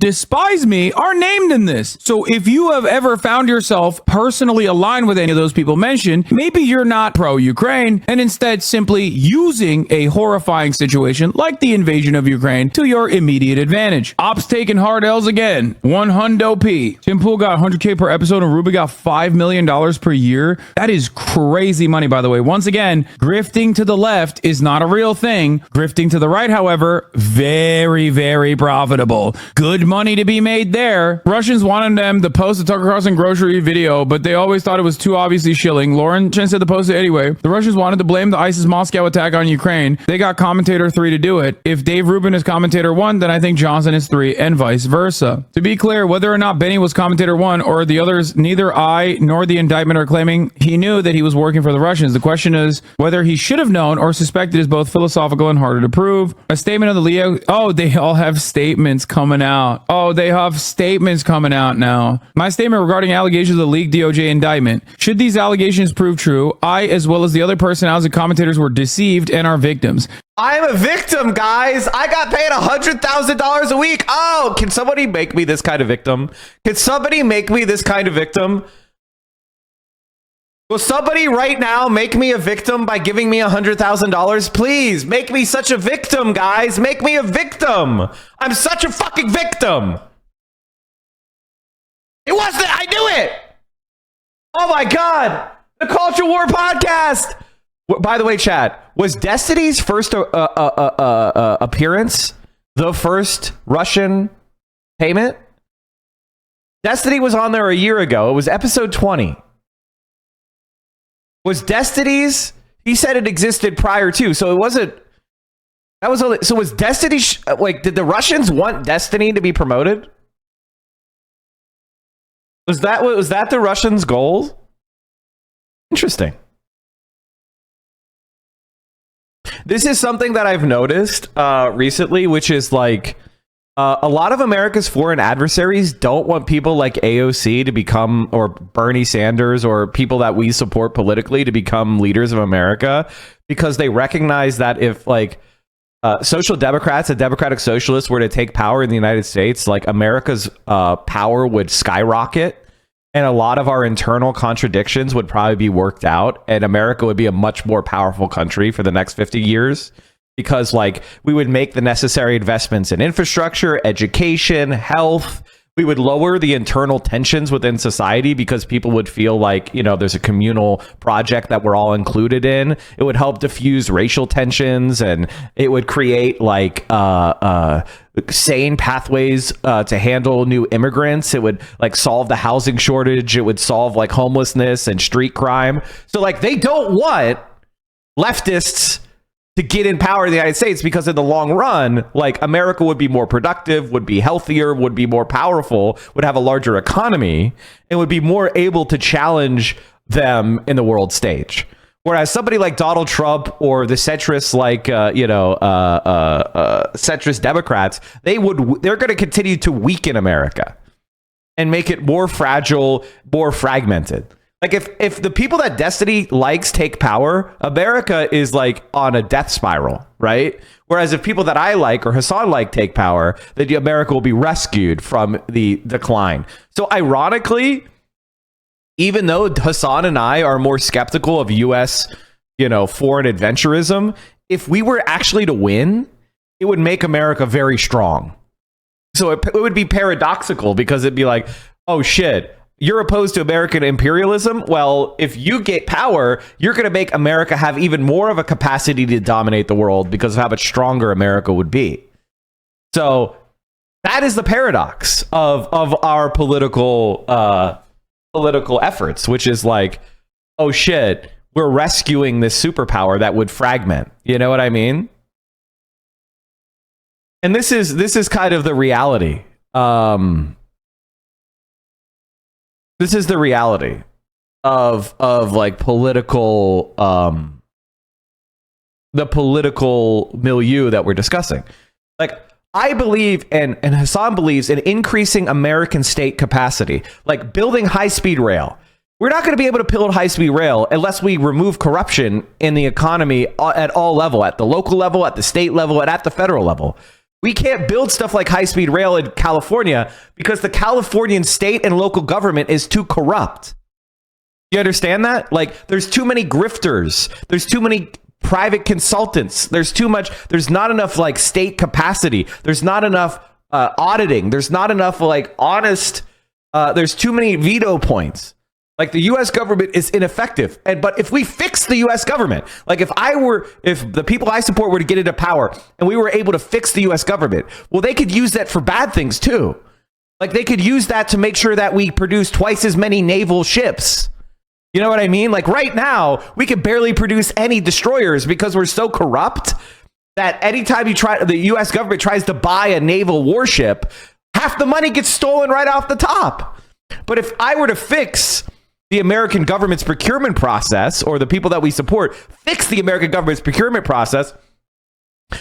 despise me are named in this. So if you have ever found yourself personally aligned with any of those people mentioned, maybe you're not pro-Ukraine and instead simply using a horrifying situation like the invasion of Ukraine to your immediate advantage. Ops taking hard L's again. 100 P. Tim Pool got 100K per episode and Ruby got $5 million per year. That is crazy money, by the way. Once again, grifting to the left is not a real thing. Grifting to the right, however, very, very profitable. Good money to be made there. Russians wanted them to post a Tucker Carlson grocery video, but they always thought it was too obviously shilling. Lauren Chen said to post it anyway. The Russians wanted to blame the ISIS Moscow attack on Ukraine. They got commentator 3 to do it. If Dave Rubin is commentator 1, then I think Johnson is 3 and vice versa. To be clear, whether or not Benny was commentator 1 or the others, neither I nor the indictment are claiming he knew that he was working for the Russians. The question is whether he should have known or suspected is both philosophical and harder to prove. A statement of the Leo. Oh, they all have statements coming out. Oh, they have statements coming out now. My statement regarding allegations of the leaked DOJ indictment. Should these allegations prove true, I, as well as the other personalities and commentators, were deceived and are victims. I'm a victim, guys. I got paid $100,000 a week. Oh, can somebody make me this kind of victim? Can somebody make me this kind of victim? Will somebody right now make me a victim by giving me $100,000? Please make me such a victim, guys. Make me a victim. I'm such a fucking victim. It wasn't. I knew it. Oh my God. The Culture War podcast. By the way, chat, was Destiny's first appearance the first Russian payment? Destiny was on there a year ago. It was episode 20. Was Destiny's? He said it existed prior to, so it wasn't. That was only. So was Destiny? Like, did the Russians want Destiny to be promoted? Was that the Russians' goal? Interesting. This is something that I've noticed recently, which is like a lot of America's foreign adversaries don't want people like AOC to become, or Bernie Sanders, or people that we support politically to become leaders of America, because they recognize that if like social democrats and democratic socialists were to take power in the United States, like America's power would skyrocket. And a lot of our internal contradictions would probably be worked out, and America would be a much more powerful country for the next 50 years, because like we would make the necessary investments in infrastructure, education, health. We would lower the internal tensions within society because people would feel like, you know, there's a communal project that we're all included in. It would help diffuse racial tensions, and it would create like sane pathways to handle new immigrants. It would like solve the housing shortage. It would solve like homelessness and street crime. So like they don't want leftists to get in power in the United States, because in the long run, like America would be more productive, would be healthier, would be more powerful, would have a larger economy, and would be more able to challenge them in the world stage. Whereas somebody like Donald Trump or the centrists, like centrist Democrats, they're going to continue to weaken America and make it more fragile, more fragmented. Like if the people that Destiny likes take power, America is like on a death spiral, right? Whereas if people that I like or Hassan like take power, then America will be rescued from the decline. So ironically, even though Hassan and I are more skeptical of U.S., foreign adventurism, if we were actually to win, it would make America very strong. So it would be paradoxical, because it'd be like, oh shit, you're opposed to American imperialism? Well, if you get power, you're going to make America have even more of a capacity to dominate the world because of how much stronger America would be. So that is the paradox of our political efforts, which is like, oh shit, we're rescuing this superpower that would fragment. You know what I mean? And this is kind of the reality. This is the reality of like political, the political milieu that we're discussing. Like, I believe, and Hassan believes, in increasing American state capacity, like building high-speed rail. We're not going to be able to build high-speed rail unless we remove corruption in the economy at all level, at the local level, at the state level, and at the federal level. We can't build stuff like high-speed rail in California because the Californian state and local government is too corrupt. You understand that? Like, there's too many grifters. There's too many private consultants. There's not enough like state capacity. There's not enough auditing. There's not enough like honest. There's too many veto points. Like, the U.S. government is ineffective. But if we fix the U.S. government, like if the people I support were to get into power and we were able to fix the U.S. government, well, they could use that for bad things too. Like, they could use that to make sure that we produce twice as many naval ships. You know what I mean? Like, right now, we can barely produce any destroyers because we're so corrupt that anytime the U.S. government tries to buy a naval warship, half the money gets stolen right off the top. But if I were to fix the American government's procurement process, or the people that we support fix the American government's procurement process,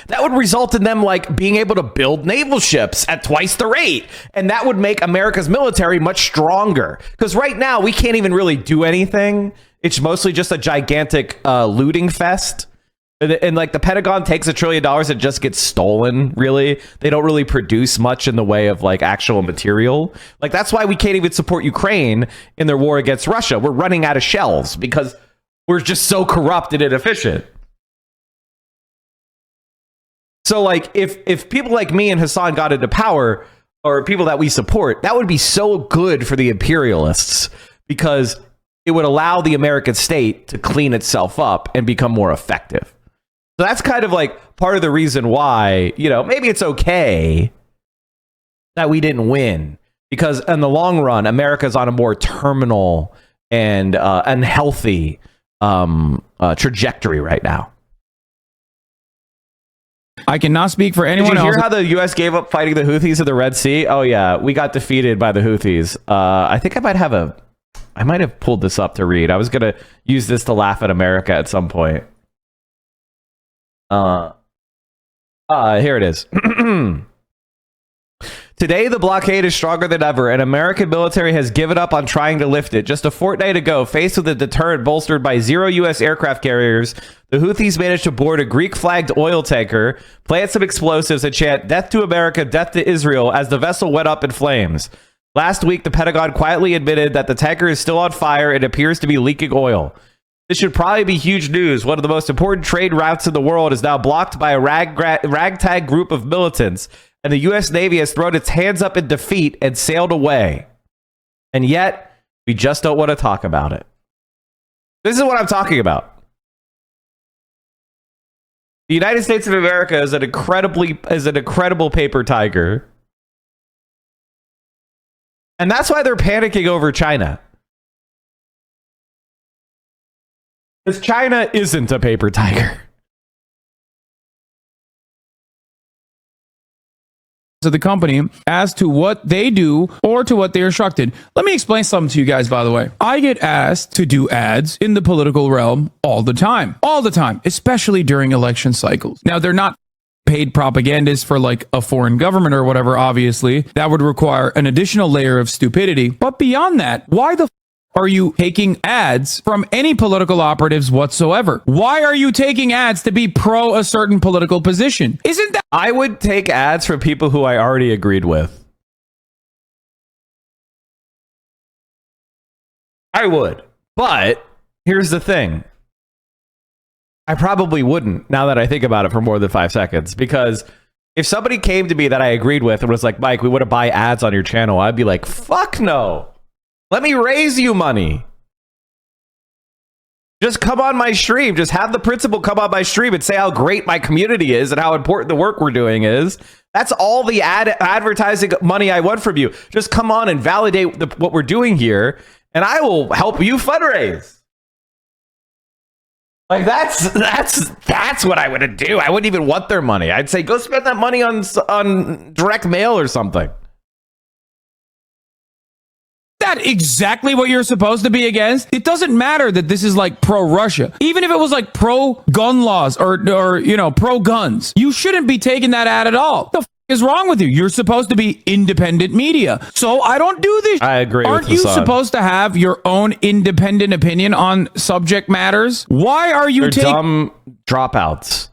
that would result in them like being able to build naval ships at twice the rate. And that would make America's military much stronger. Because right now we can't even really do anything. It's mostly just a gigantic looting fest. And like the Pentagon takes $1 trillion and just gets stolen, really. They don't really produce much in the way of like actual material. Like, that's why we can't even support Ukraine in their war against Russia. We're running out of shells because we're just so corrupt and inefficient. So like if people like me and Hassan got into power, or people that we support, that would be so good for the imperialists, because it would allow the American state to clean itself up and become more effective. So that's kind of like part of the reason why, maybe it's okay that we didn't win, because in the long run, America's on a more terminal and unhealthy trajectory right now. I cannot speak for anyone else. Did you hear how the U.S. gave up fighting the Houthis in the Red Sea? Oh yeah, we got defeated by the Houthis. I think I might have pulled this up to read. I was gonna use this to laugh at America at some point. Here it is. Today, the blockade is stronger than ever, and American military has given up on trying to lift it. Just a fortnight ago, faced with a deterrent bolstered by 0 U.S. aircraft carriers, the Houthis managed to board a Greek-flagged oil tanker, plant some explosives, and chant, "Death to America, death to Israel," as the vessel went up in flames. Last week, the Pentagon quietly admitted that the tanker is still on fire and appears to be leaking oil. This should probably be huge news. One of the most important trade routes in the world is now blocked by a ragtag group of militants, and the U.S. Navy has thrown its hands up in defeat and sailed away. And yet, we just don't want to talk about it. This is what I'm talking about. The United States of America is an incredible paper tiger. And that's why they're panicking over China. Because China isn't a paper tiger. Of the company as to what they do or to what they're instructed. Let me explain something to you guys, by the way. I get asked to do ads in the political realm all the time, especially during election cycles. Now, they're not paid propagandists for like a foreign government or whatever, obviously. That would require an additional layer of stupidity. But beyond that, why the are you taking ads from any political operatives whatsoever? Why are you taking ads to be pro a certain political position? Isn't that... I would take ads from people who I already agreed with. I would. But here's the thing. I probably wouldn't, now that I think about it, for more than 5 seconds. Because if somebody came to me that I agreed with and was like, "Mike, we want to buy ads on your channel," I'd be like, "Fuck no. Let me raise you money. Just come on my stream. Just have the principal come on my stream and say how great my community is and how important the work we're doing is. That's all the advertising money I want from you. Just come on and validate what we're doing here, and I will help you fundraise." Like that's what I would do. I wouldn't even want their money. I'd say, go spend that money on direct mail or something. That exactly what you're supposed to be against? It doesn't matter that this is like pro-Russia. Even if it was like pro-gun laws or you know, pro-guns, you shouldn't be taking that ad at all. The is wrong with you? You're supposed to be independent media. So I don't do this. I agree. Aren't you supposed to have your own independent opinion on subject matters? Why are you taking dumb dropouts?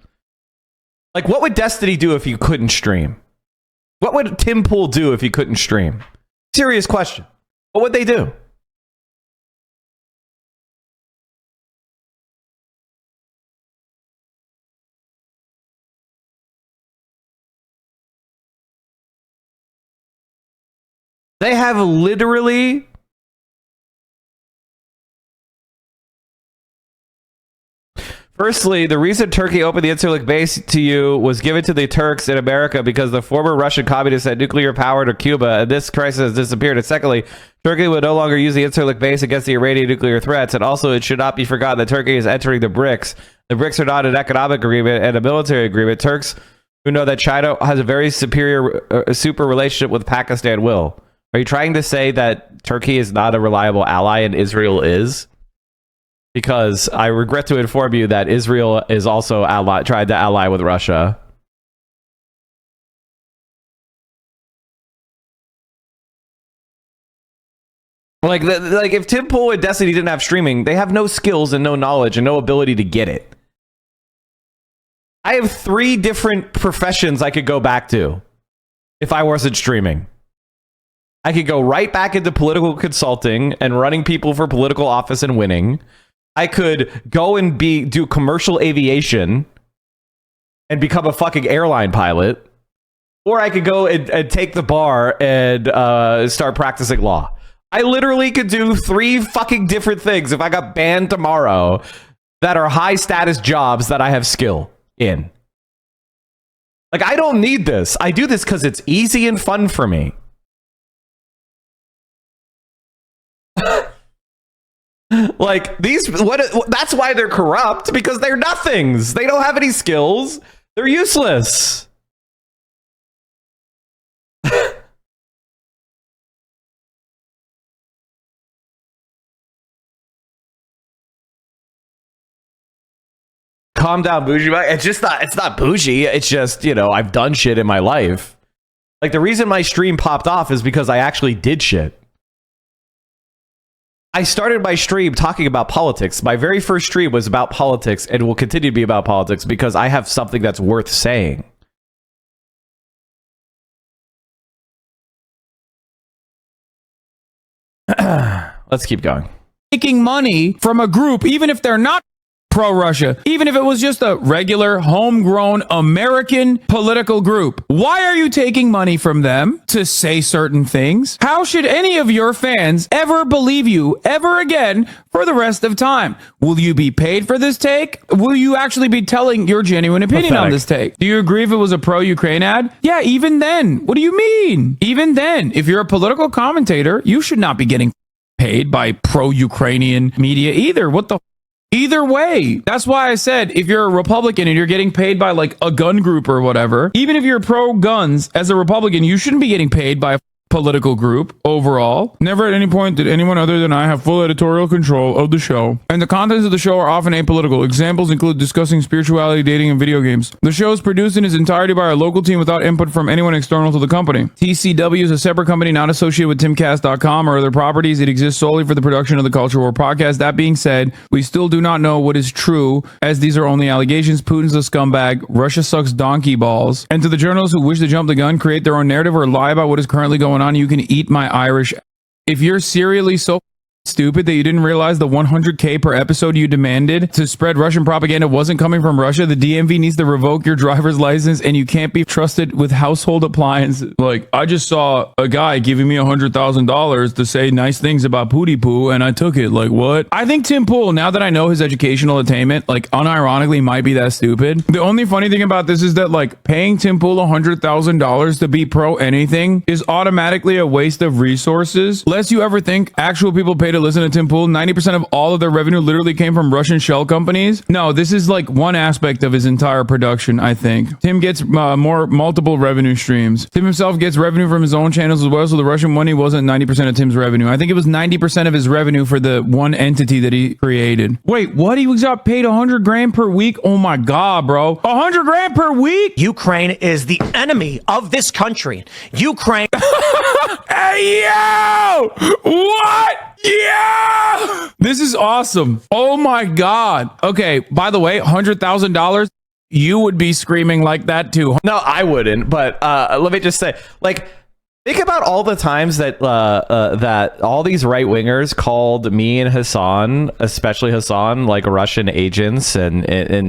Like, what would Destiny do if you couldn't stream? What would Tim Pool do if he couldn't stream? Serious question. What would they do? They have literally firstly, the reason Turkey opened the Incirlik base to you was given to the Turks in America because the former Russian communists had nuclear power to Cuba, and this crisis has disappeared. And secondly, Turkey would no longer use the Incirlik base against the Iranian nuclear threats. And also, it should not be forgotten that Turkey is entering the BRICS. The BRICS are not an economic agreement and a military agreement. Turks who know that China has a very super relationship with Pakistan will. Are you trying to say that Turkey is not a reliable ally and Israel is? Because I regret to inform you that Israel is also tried to ally with Russia. Like if Tim Pool and Destiny didn't have streaming, they have no skills and no knowledge and no ability to get it. I have 3 different professions I could go back to if I wasn't streaming. I could go right back into political consulting and running people for political office and winning. I could go and do commercial aviation and become a fucking airline pilot. Or I could go and take the bar and start practicing law. I literally could do 3 fucking different things if I got banned tomorrow that are high status jobs that I have skill in. Like, I don't need this. I do this because it's easy and fun for me. Like that's why they're corrupt, because they're nothings. They don't have any skills. They're useless. Calm down, bougie. It's not bougie. It's just, I've done shit in my life. Like, the reason my stream popped off is because I actually did shit. I started my stream talking about politics. My very first stream was about politics and will continue to be about politics because I have something that's worth saying. Let's keep going. Taking money from a group, even if they're not pro-Russia, even if it was just a regular, homegrown American political group. Why are you taking money from them to say certain things? How should any of your fans ever believe you ever again for the rest of time? Will you be paid for this take? Will you actually be telling your genuine opinion on this take? Do you agree if it was a pro-Ukraine ad? Yeah, even then. What do you mean? Even then, if you're a political commentator, you should not be getting paid by pro-Ukrainian media either. What the Either way, that's why I said if you're a Republican and you're getting paid by like a gun group or whatever, even if you're pro guns as a Republican, you shouldn't be getting paid by a political group overall. Never at any point did anyone other than I have full editorial control of the show. And the contents of the show are often apolitical. Examples include discussing spirituality, dating, and video games. The show is produced in its entirety by our local team without input from anyone external to the company. TCW is a separate company not associated with timcast.com or other properties. It exists solely for the production of the Culture War podcast. That being said, we still do not know what is true, as these are only allegations. Putin's a scumbag. Russia sucks donkey balls. And to the journalists who wish to jump the gun, create their own narrative, or lie about what is currently going on, you can eat my Irish. If you're serially so stupid that you didn't realize the 100K per episode you demanded to spread Russian propaganda wasn't coming from Russia, the DMV needs to revoke your driver's license and you can't be trusted with household appliances. Like, I just saw a guy giving me $100,000 to say nice things about Pootie Poo and I took it. Like, what? I think Tim Pool, now that I know his educational attainment, like unironically might be that stupid. The only funny thing about this is that like paying Tim Pool $100,000 to be pro anything is automatically a waste of resources. Lest you ever think actual people pay to listen to Tim Pool, 90% of all of their revenue literally came from Russian shell companies. No, this is like one aspect of his entire production, I think. Tim gets multiple revenue streams. Tim himself gets revenue from his own channels as well, so the Russian money wasn't 90% of Tim's revenue. I think it was 90% of his revenue for the one entity that he created. Wait, what? He was got paid 100 grand per week? Oh my God, bro. 100 grand per week? Ukraine is the enemy of this country. Ukraine. Hey, yo! What? Yeah! This is awesome. Oh my God. Okay, by the way, $100,000, you would be screaming like that too. No, I wouldn't. But let me just say, like, think about all the times that that all these right wingers called me and Hassan, especially Hassan, like Russian agents and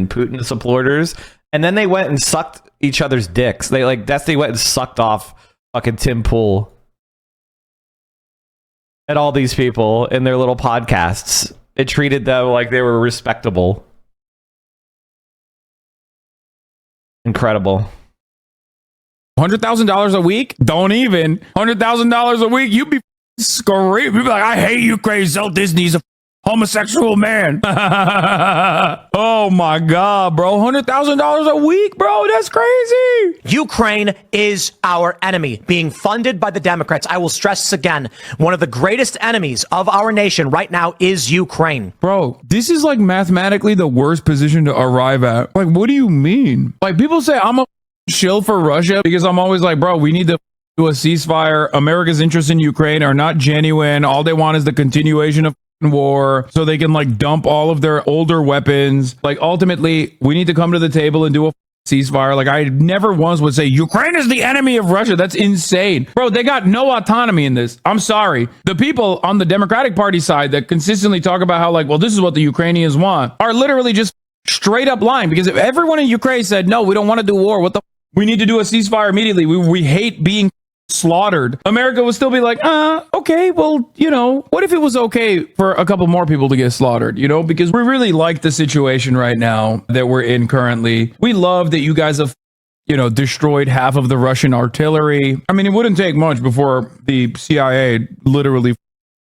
Putin supporters, and then they went and sucked each other's dicks. They went and sucked off fucking Tim Pool at all these people in their little podcasts. It treated them like they were respectable. Incredible. $100,000 a week? Don't even. $100,000 a week? You'd be screaming. You'd be like, I hate you, crazy. So Disney's a homosexual man. Oh my God, bro. $100,000 a week, bro. That's crazy. Ukraine is our enemy, being funded by the Democrats. I will stress this again. One of the greatest enemies of our nation right now is Ukraine. Bro, this is like mathematically the worst position to arrive at. Like, what do you mean? Like, people say I'm a shill for Russia because I'm always like, bro, we need to do a ceasefire. America's interests in Ukraine are not genuine. All they want is the continuation of war so they can like dump all of their older weapons. Like, ultimately, we need to come to the table and do a ceasefire. Like, I never once would say Ukraine is the enemy of Russia. That's insane. Bro, they got no autonomy in this. I'm sorry. The people on the Democratic Party side that consistently talk about how like, well, this is what the Ukrainians want, are literally just straight up lying. Because if everyone in Ukraine said, no, we don't want to do war, we need to do a ceasefire immediately. We hate being slaughtered. America would still be like, okay, well, what if it was okay for a couple more people to get slaughtered, because we really like the situation right now that we're in currently. We love that you guys have, destroyed half of the Russian artillery. I mean, it wouldn't take much before the CIA literally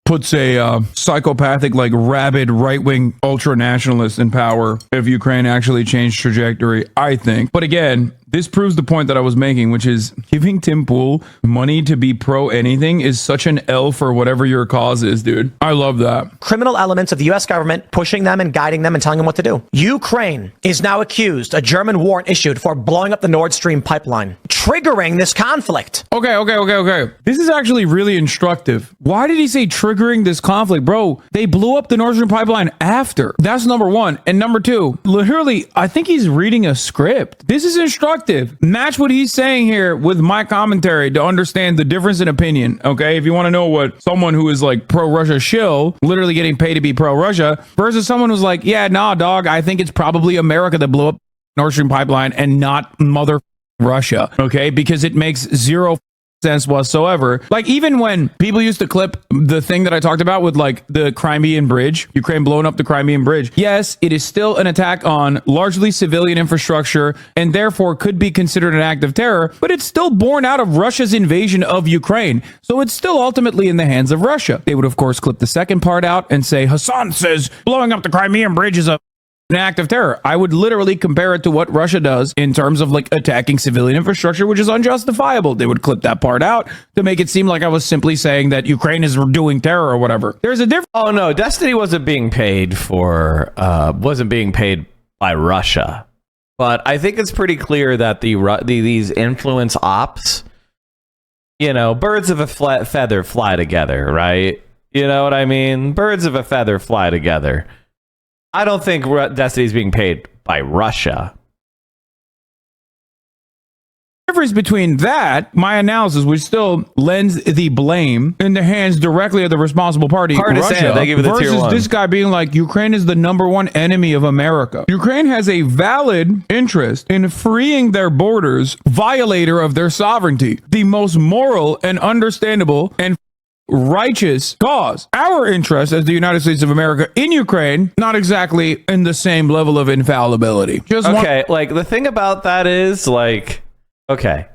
puts a psychopathic, like rabid right-wing ultra-nationalist in power if Ukraine actually changed trajectory, I think. But again, this proves the point that I was making, which is giving Tim Pool money to be pro anything is such an L for whatever your cause is, dude. I love that. Criminal elements of the U.S. government pushing them and guiding them and telling them what to do. Ukraine is now accused, a German warrant issued for blowing up the Nord Stream pipeline, triggering this conflict. Okay. This is actually really instructive. Why did he say triggering this conflict? Bro, they blew up the Nord Stream pipeline after. That's number one. And number two, literally, I think he's reading a script. This is instructive. Match what he's saying here with my commentary to understand the difference in opinion, okay? If you want to know what someone who is like pro-Russia shill, literally getting paid to be pro-Russia, versus someone who's like, yeah, nah, dog, I think it's probably America that blew up Nord Stream pipeline and not mother Russia, okay? Because it makes zero sense whatsoever. Like, even when people used to clip the thing that I talked about with like the Crimean bridge, Ukraine blowing up the Crimean bridge, yes, it is still an attack on largely civilian infrastructure and therefore could be considered an act of terror, but it's still born out of Russia's invasion of Ukraine, so it's still ultimately in the hands of Russia. They would of course clip the second part out and say Hassan says blowing up the Crimean bridge is an act of terror. I would literally compare it to what Russia does in terms of like attacking civilian infrastructure, which is unjustifiable. They would clip that part out to make it seem like I was simply saying that Ukraine is doing terror or whatever. There's a difference. Oh no, Destiny wasn't being paid by Russia, but I think it's pretty clear that these influence ops, you know, birds of a feather fly together, right? You know what I mean? Birds of a feather fly together. I don't think Destiny is being paid by Russia. The difference between that, my analysis, which still lends the blame in the hands directly of the responsible party, Russia, they give it the tier versus one. this guy being like, Ukraine is the number one enemy of America. Ukraine has a valid interest in freeing their borders, violator of their sovereignty, the most moral and understandable and righteous cause. Our interest as the United States of America in Ukraine, not exactly in the same level of infallibility. Just like the thing about that is like, okay,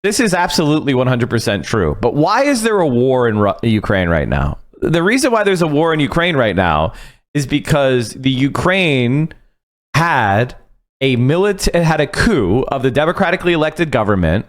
this is absolutely 100% true, but why is there a war in Ukraine right now? The reason why there's a war in Ukraine right now is because the Ukraine had a coup of the democratically elected government,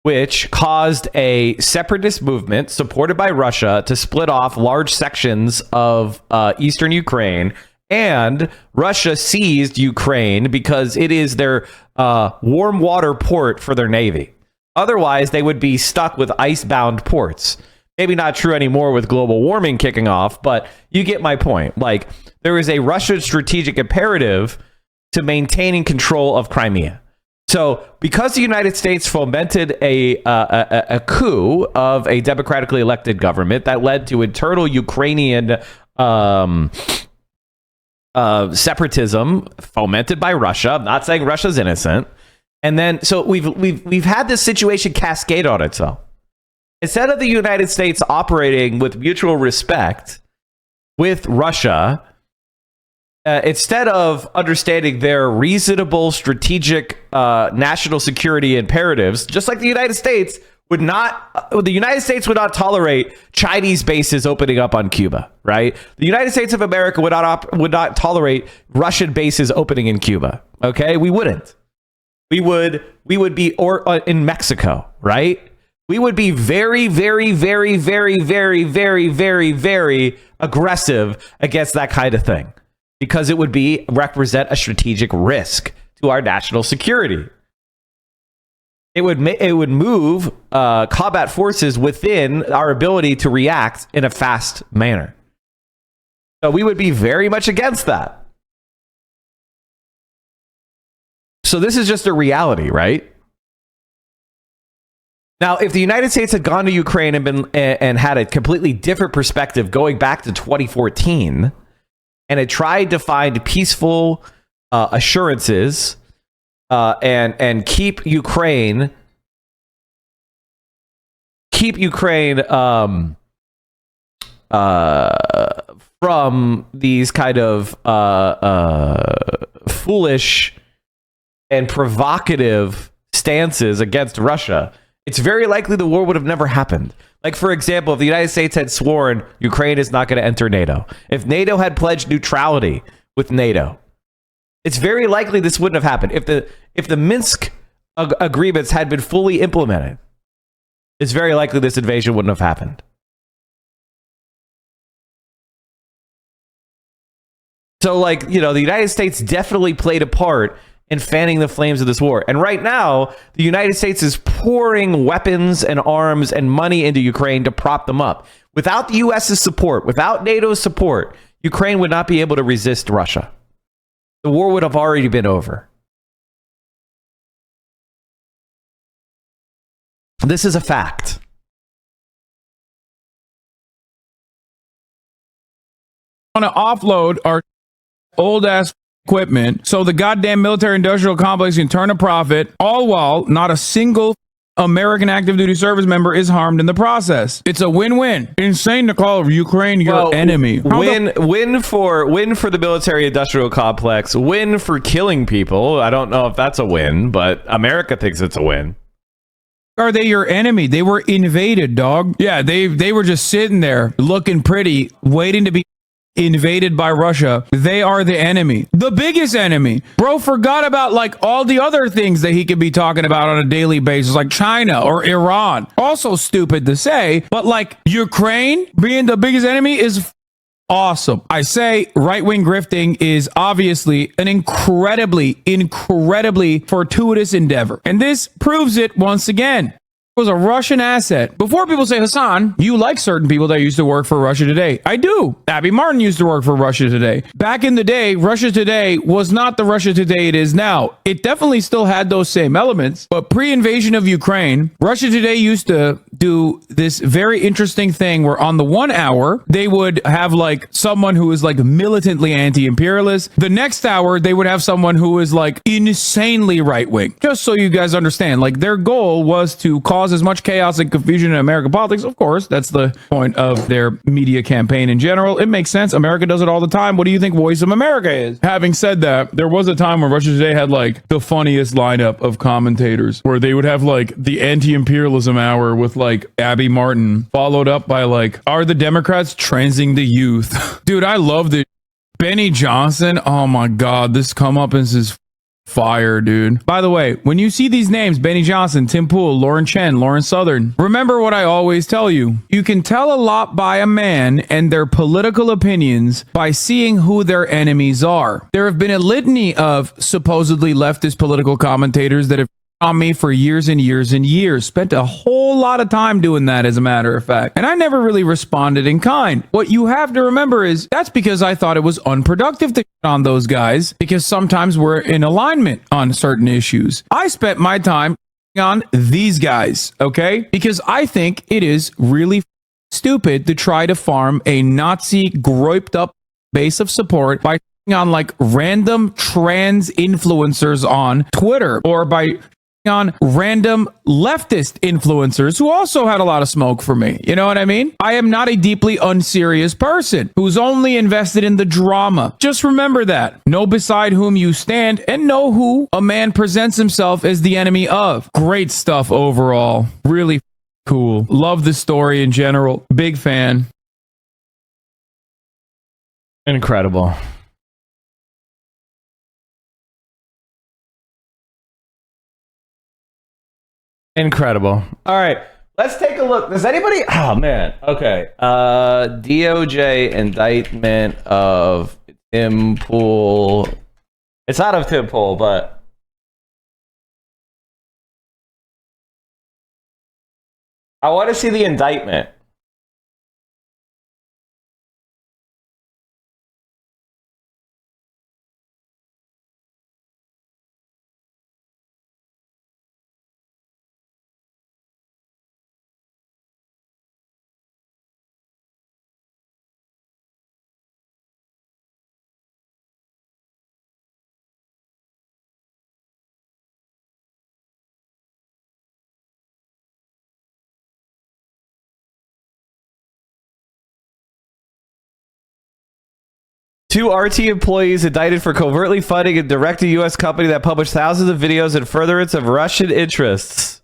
which caused a separatist movement supported by Russia to split off large sections of eastern Ukraine. And Russia seized Ukraine because it is their warm water port for their navy. Otherwise, they would be stuck with icebound ports. Maybe not true anymore with global warming kicking off, but you get my point. Like, there is a Russian strategic imperative to maintaining control of Crimea. So, because the United States fomented a coup of a democratically elected government that led to internal Ukrainian separatism fomented by Russia. I'm not saying Russia's innocent. And then, so we've had this situation cascade on itself. Instead of the United States operating with mutual respect with Russia, instead of understanding their reasonable strategic national security imperatives, just like the United States would not tolerate Chinese bases opening up on Cuba, right? The United States of America would not tolerate Russian bases opening in Cuba. Okay, we wouldn't. We would be in Mexico, right? We would be very, very, very, very, very, very, very, very aggressive against that kind of thing, because it would represent a strategic risk to our national security. It would move combat forces within our ability to react in a fast manner. So we would be very much against that. So this is just a reality, right? Now, if the United States had gone to Ukraine and had a completely different perspective going back to 2014, and had tried to find peaceful assurances and keep Ukraine from these kind of foolish and provocative stances against Russia, it's very likely the war would have never happened. Like, for example, if the United States had sworn Ukraine is not going to enter NATO, if NATO had pledged neutrality with NATO, it's very likely this wouldn't have happened. If the Minsk agreements had been fully implemented, it's very likely this invasion wouldn't have happened. So, like, you know, the United States definitely played a part in fanning the flames of this war. And right now, the United States is pouring weapons and arms and money into Ukraine to prop them up. Without the US's support, without NATO's support, Ukraine would not be able to resist Russia. The war would have already been over. This is a fact. Want to offload our old ass equipment so the goddamn military industrial complex can turn a profit, all while not a single American active duty service member is harmed in the process. It's a win-win. Insane to call Ukraine your enemy. Win for the military industrial complex, win for killing people. I don't know if that's a win, but America thinks it's a win. Are they your enemy? They were invaded, dog. Yeah, they were just sitting there looking pretty, waiting to be invaded by Russia. They are the enemy, the biggest enemy. Bro forgot about like all the other things that he could be talking about on a daily basis, like China or Iran. Also stupid to say, but like Ukraine being the biggest enemy is awesome. I say right-wing grifting is obviously an incredibly fortuitous endeavor, and this proves it once again. Was a Russian asset. Before people say, Hassan, you like certain people that used to work for Russia Today. I do. Abby Martin used to work for Russia Today. Back in the day, Russia Today was not the Russia Today it is now. It definitely still had those same elements, but pre-invasion of Ukraine, Russia Today used to do this very interesting thing where on the 1 hour, they would have like someone who is like militantly anti-imperialist. The next hour, they would have someone who is like insanely right-wing. Just so you guys understand, like their goal was to cause as much chaos and confusion in American politics. Of course, that's the point of their media campaign in general. It makes sense. America does it all the time. What do you think Voice of America is? Having said that, there was a time when Russia Today had like the funniest lineup of commentators where they would have like the anti-imperialism hour with like Abby Martin, followed up by like, are the Democrats transing the youth? Dude, I love this. Benny Johnson. Oh my God, this comeuppance is fire, dude. By the way, when you see these names, Benny Johnson, Tim Pool, Lauren Chen, Lauren Southern, remember what I always tell you. You can tell a lot by a man and their political opinions by seeing who their enemies are. There have been a litany of supposedly leftist political commentators that have on me for years and years and years. Spent a whole lot of time doing that, as a matter of fact. And I never really responded in kind. What you have to remember is that's because I thought it was unproductive to on those guys, because sometimes we're in alignment on certain issues. I spent my time on these guys, okay? Because I think it is really stupid to try to farm a Nazi groped up base of support by on like random trans influencers on Twitter, or by on random leftist influencers who also had a lot of smoke for me. You know what I mean? I am not a deeply unserious person who's only invested in the drama. Just remember that. Know beside whom you stand and know who a man presents himself as the enemy of. Great stuff overall. Really cool. Love the story in general. Big fan. Incredible. Incredible. All right, let's take a look. Does anybody? Oh man. Okay. DOJ indictment of Tim Pool. It's not of Tim Pool, but I want to see the indictment. Two RT employees indicted for covertly funding and directing a U.S. company that published thousands of videos in furtherance of Russian interests.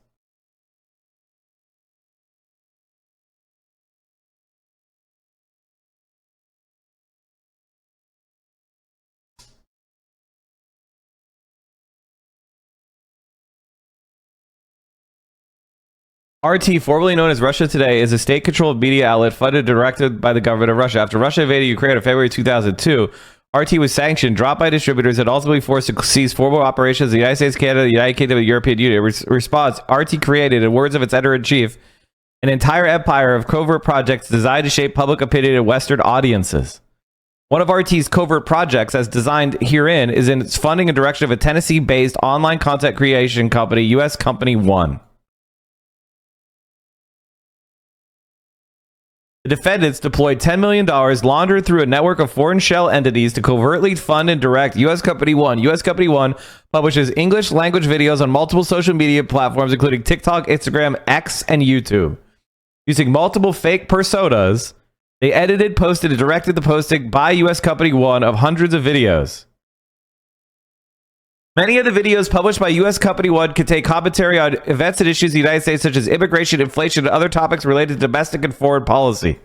RT, formerly known as Russia Today, is a state-controlled media outlet funded and directed by the government of Russia. After Russia invaded Ukraine in February 2002, RT was sanctioned, dropped by distributors, and ultimately forced to cease formal operations in the United States, Canada, the United Kingdom, and the European Union. In response, RT created, in words of its editor-in-chief, an entire empire of covert projects designed to shape public opinion in Western audiences. One of RT's covert projects, as designed herein, is in its funding and direction of a Tennessee-based online content creation company, U.S. Company One. The defendants deployed $10 million laundered through a network of foreign shell entities to covertly fund and direct U.S. Company One. U.S. Company One publishes English language videos on multiple social media platforms, including TikTok, Instagram, X, and YouTube. Using multiple fake personas, they edited, posted, and directed the posting by U.S. Company One of hundreds of videos. Many of the videos published by U.S. Company One contain commentary on events and issues in the United States, such as immigration, inflation, and other topics related to domestic and foreign policy.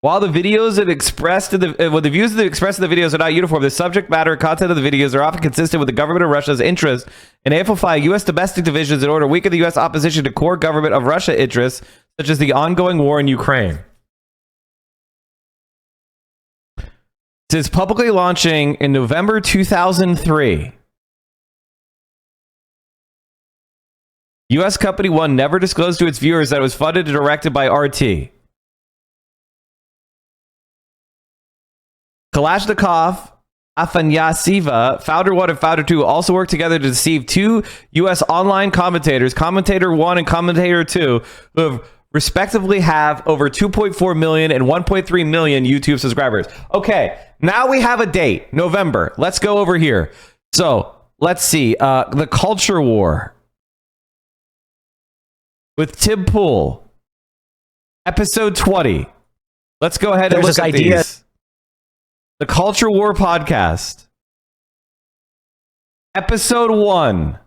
While the views that expressed in the videos are not uniform, the subject matter and content of the videos are often consistent with the government of Russia's interest in amplifying U.S. domestic divisions in order to weaken the U.S. opposition to core government of Russia interests, such as the ongoing war in Ukraine. Since publicly launching in November 2003, U.S. Company One never disclosed to its viewers that it was funded and directed by RT. Kalashnikov, Afanasieva, Founder 1 and Founder 2 also worked together to deceive two U.S. online commentators, Commentator 1 and Commentator 2, who have respectively have over 2.4 million and 1.3 million YouTube subscribers. Okay, now we have a date, November. Let's go over here. So, let's see. The Culture War with Tim Pool. Episode 20. Let's go ahead and look at these. The Culture War podcast. Episode 1.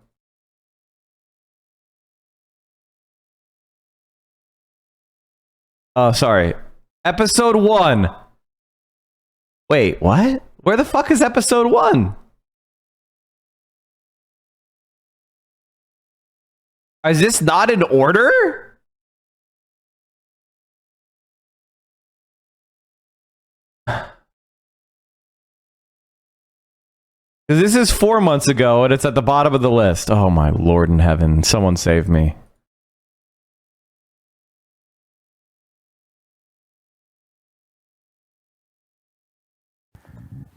Oh, sorry. Episode 1. Wait, what? Where the fuck is episode 1? Is this not in order? This is 4 months ago and it's at the bottom of the list. Oh my Lord in heaven. Someone save me.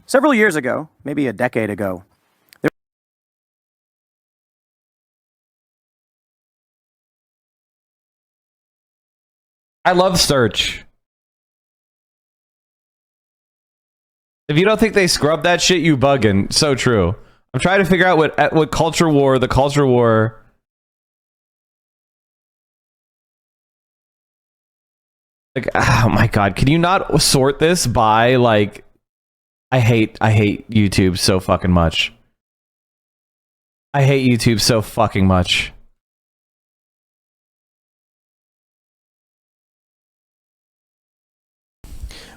Several years ago, maybe a decade ago, I love search. If you don't think they scrubbed that shit, you bugging. So true. I'm trying to figure out what Culture War, the Culture War. Like, oh my God, can you not sort this by like? I hate YouTube so fucking much. I hate YouTube so fucking much.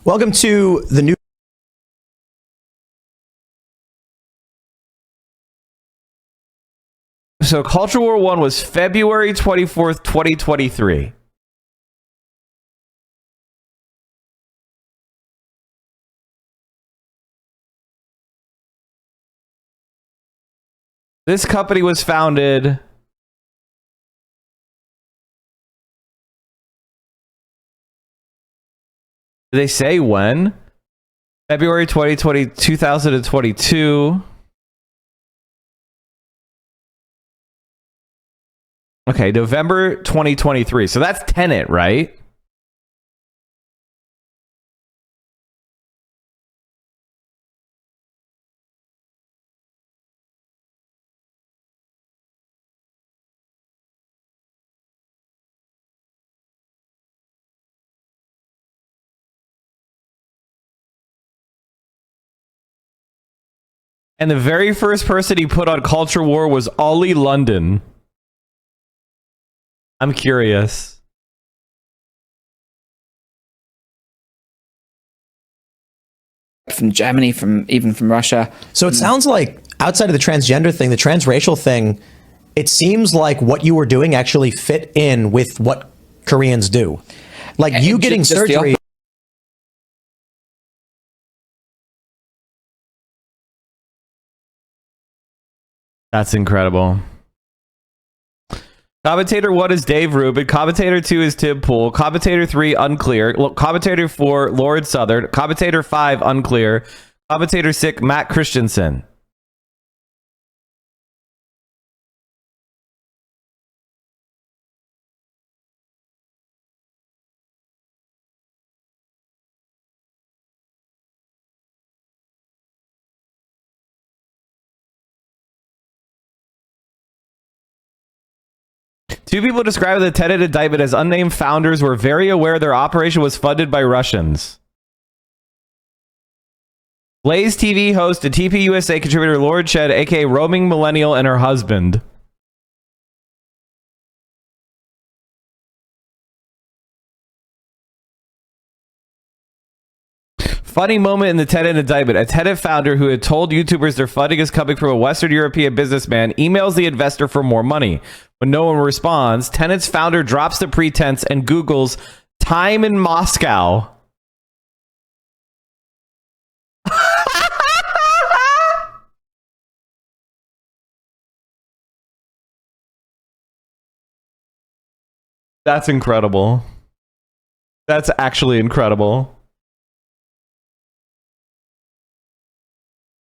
Welcome to the new. So Culture War 1 was February 24th, 2023. This company was founded... Did they say when? February 2022. Okay, November 2023. So that's Tenet, right? And the very first person he put on Culture War was Ollie London. I'm curious. From Germany, even from Russia. So it sounds like outside of the transgender thing, the transracial thing, it seems like what you were doing actually fit in with what Koreans do. Like you getting surgery. That's incredible. Commentator 1 is Dave Rubin. Commentator 2 is Tim Pool. Commentator 3, unclear. Commentator 4, Lord Southern. Commentator 5, unclear. Commentator 6, Matt Christensen. Two people described the Tenet indictment as unnamed founders were very aware their operation was funded by Russians. Blaze TV host and TPUSA contributor Lord Shed, aka Roaming Millennial, and her husband. Funny moment in the Tenet indictment. A Tenet founder who had told YouTubers their funding is coming from a Western European businessman emails the investor for more money. When no one responds, Tenet's founder drops the pretense and Googles time in Moscow. That's incredible. That's actually incredible.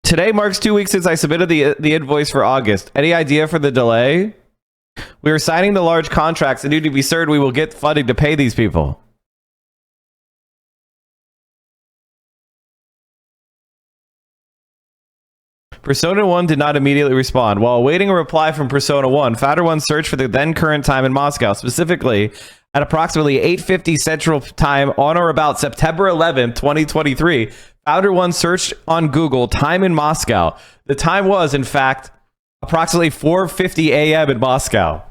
Today marks 2 weeks since I submitted the invoice for August. Any idea for the delay? We are signing the large contracts and need to be certain we will get funding to pay these people. Persona 1 did not immediately respond. While awaiting a reply from Persona 1, Founder 1 searched for the then current time in Moscow, specifically at approximately 8:50 Central Time on or about September 11, 2023. Founder 1 searched on Google time in Moscow. The time was, in fact, approximately 4:50 a.m. in Moscow.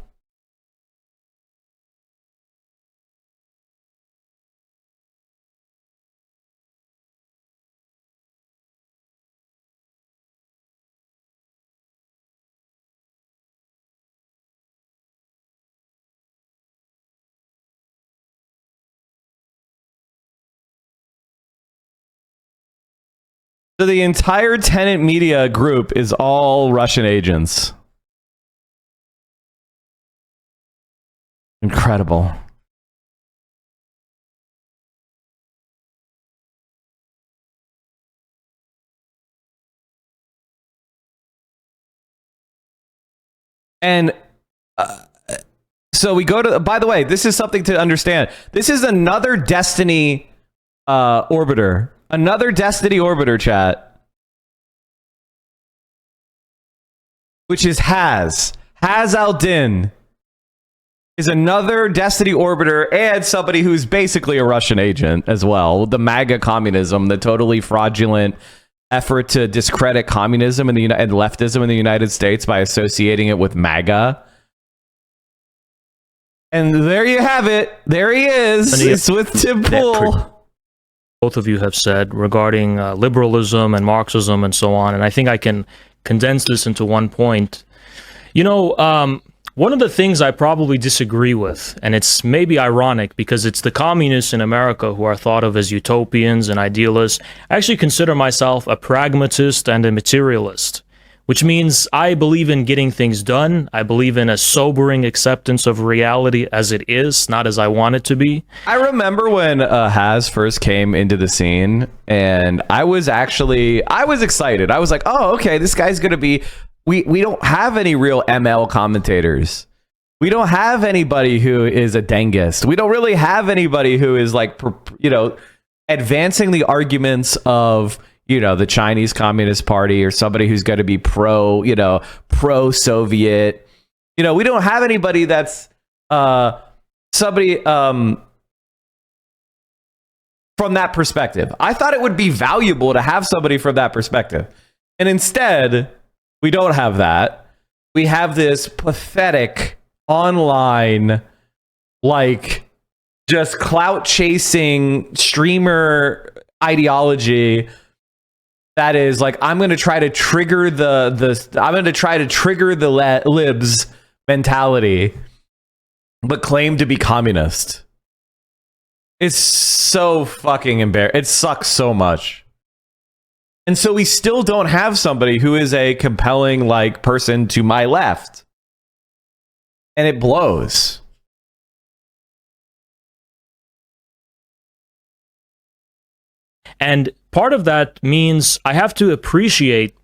So the entire Tenet media group is all Russian agents. Incredible. And so we go to, by the way, this is something to understand. This is another Destiny orbiter. Another Destiny orbiter, chat. Which is Haz. Haz al-Din is another Destiny orbiter and somebody who's basically a Russian agent as well. The MAGA communism, the totally fraudulent effort to discredit communism and leftism in the United States by associating it with MAGA. And there you have it. There he is. It's with Tim Pool. Both of you have said regarding liberalism and Marxism and so on, and I think I can condense this into one point. You know, one of the things I probably disagree with, and it's maybe ironic because it's the communists in America who are thought of as utopians and idealists. I actually consider myself a pragmatist and a materialist, which means I believe in getting things done. I believe in a sobering acceptance of reality as it is, not as I want it to be. I remember when Haz first came into the scene, and I was excited. I was like, oh, okay, this guy's going to be... We don't have any real ML commentators. We don't have anybody who is a dengist. We don't really have anybody who is like, you know, advancing the arguments of... you know, the Chinese Communist Party or somebody who's going to be pro-Soviet. You know, we don't have anybody that's somebody from that perspective. I thought it would be valuable to have somebody from that perspective. And instead, we don't have that. We have this pathetic online, like, just clout chasing streamer ideology that is like, I'm going to try to trigger the libs mentality, but claim to be communist. It's so fucking embarrassing. It sucks so much. And so we still don't have somebody who is a compelling like person to my left. And it blows. And part of that means I have to appreciate,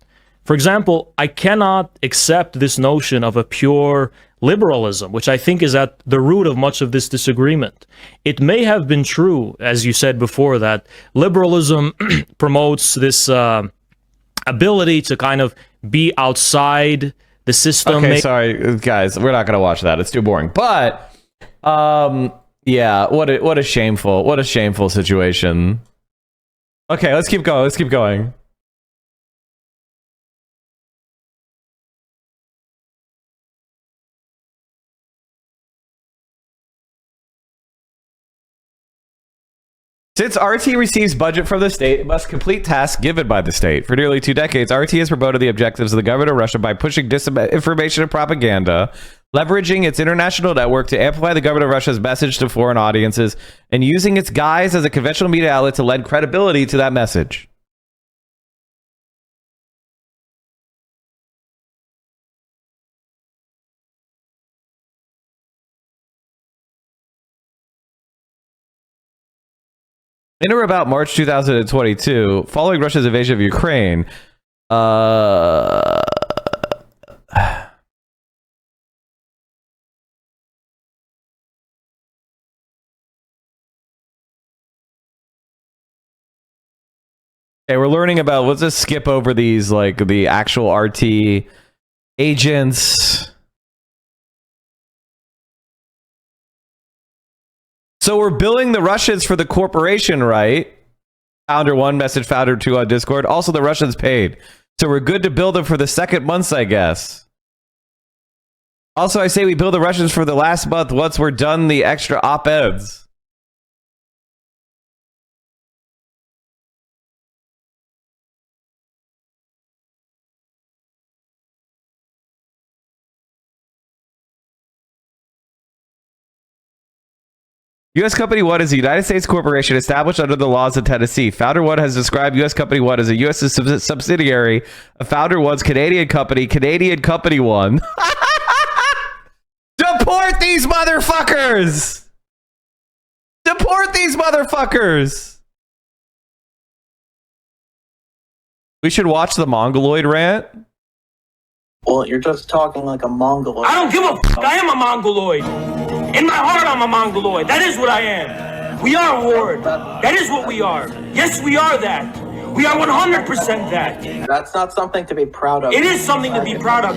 for example, I cannot accept this notion of a pure liberalism, which I think is at the root of much of this disagreement. It may have been true, as you said before, that liberalism promotes this ability to kind of be outside the system. Okay, sorry, guys, we're not going to watch that. It's too boring. But, yeah, what a shameful situation. Okay, let's keep going. Since RT receives budget from the state, it must complete tasks given by the state. For nearly 2 decades, RT has promoted the objectives of the government of Russia by pushing disinformation and propaganda, leveraging its international network to amplify the government of Russia's message to foreign audiences, and using its guise as a conventional media outlet to lend credibility to that message. In or about March 2022, following Russia's invasion of Ukraine, okay, we're learning about, let's just skip over these, like the actual RT agents. So we're billing the Russians for the corporation, right? Founder 1, message Founder 2 on Discord. Also, the Russians paid. So we're good to bill them for the second months, I guess. Also, I say we bill the Russians for the last month once we're done the extra op-eds. U.S. Company 1 is a United States corporation established under the laws of Tennessee. Founder 1 has described U.S. Company 1 as a U.S. subsidiary of Founder 1's Canadian Company 1. Deport these motherfuckers! Deport these motherfuckers! We should watch the Mongoloid rant. Well, you're just talking like a Mongoloid. I don't give a fuck. I am a Mongoloid. In my heart, I'm a Mongoloid. That is what I am. We are a ward. That is what we are. Yes, we are that. We are 100% that. That's not something to be proud of. It is something to be proud of,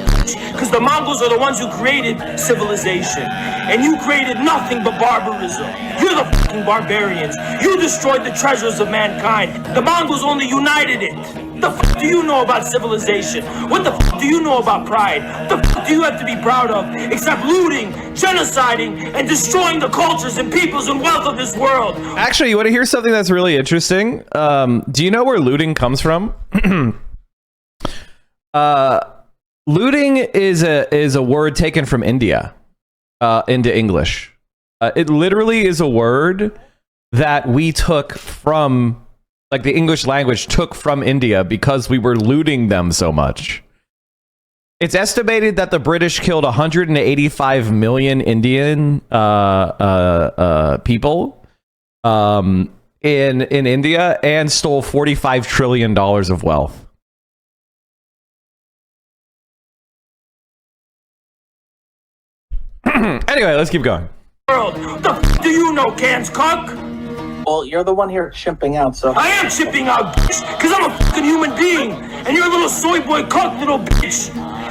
because the Mongols are the ones who created civilization. And you created nothing but barbarism. You're the fucking barbarians. You destroyed the treasures of mankind. The Mongols only united it. What the fuck do you know about civilization? What the fuck do you know about pride? What the fuck do you have to be proud of? Except looting, genociding, and destroying the cultures and peoples and wealth of this world. Actually, you want to hear something that's really interesting? Do you know where looting comes from? Looting is a word taken from India into English. It literally is a word that we took from, like the English language took from India because we were looting them so much. It's estimated that the British killed 185 million Indian people in India and stole $45 trillion of wealth. Anyway, let's keep going. World, what the fuck do you know, Cans Cock? Well, you're the one here chimping out, so... I am chipping out, bitch, because I'm a fucking human being, and you're a little soy boy cuck, little bitch.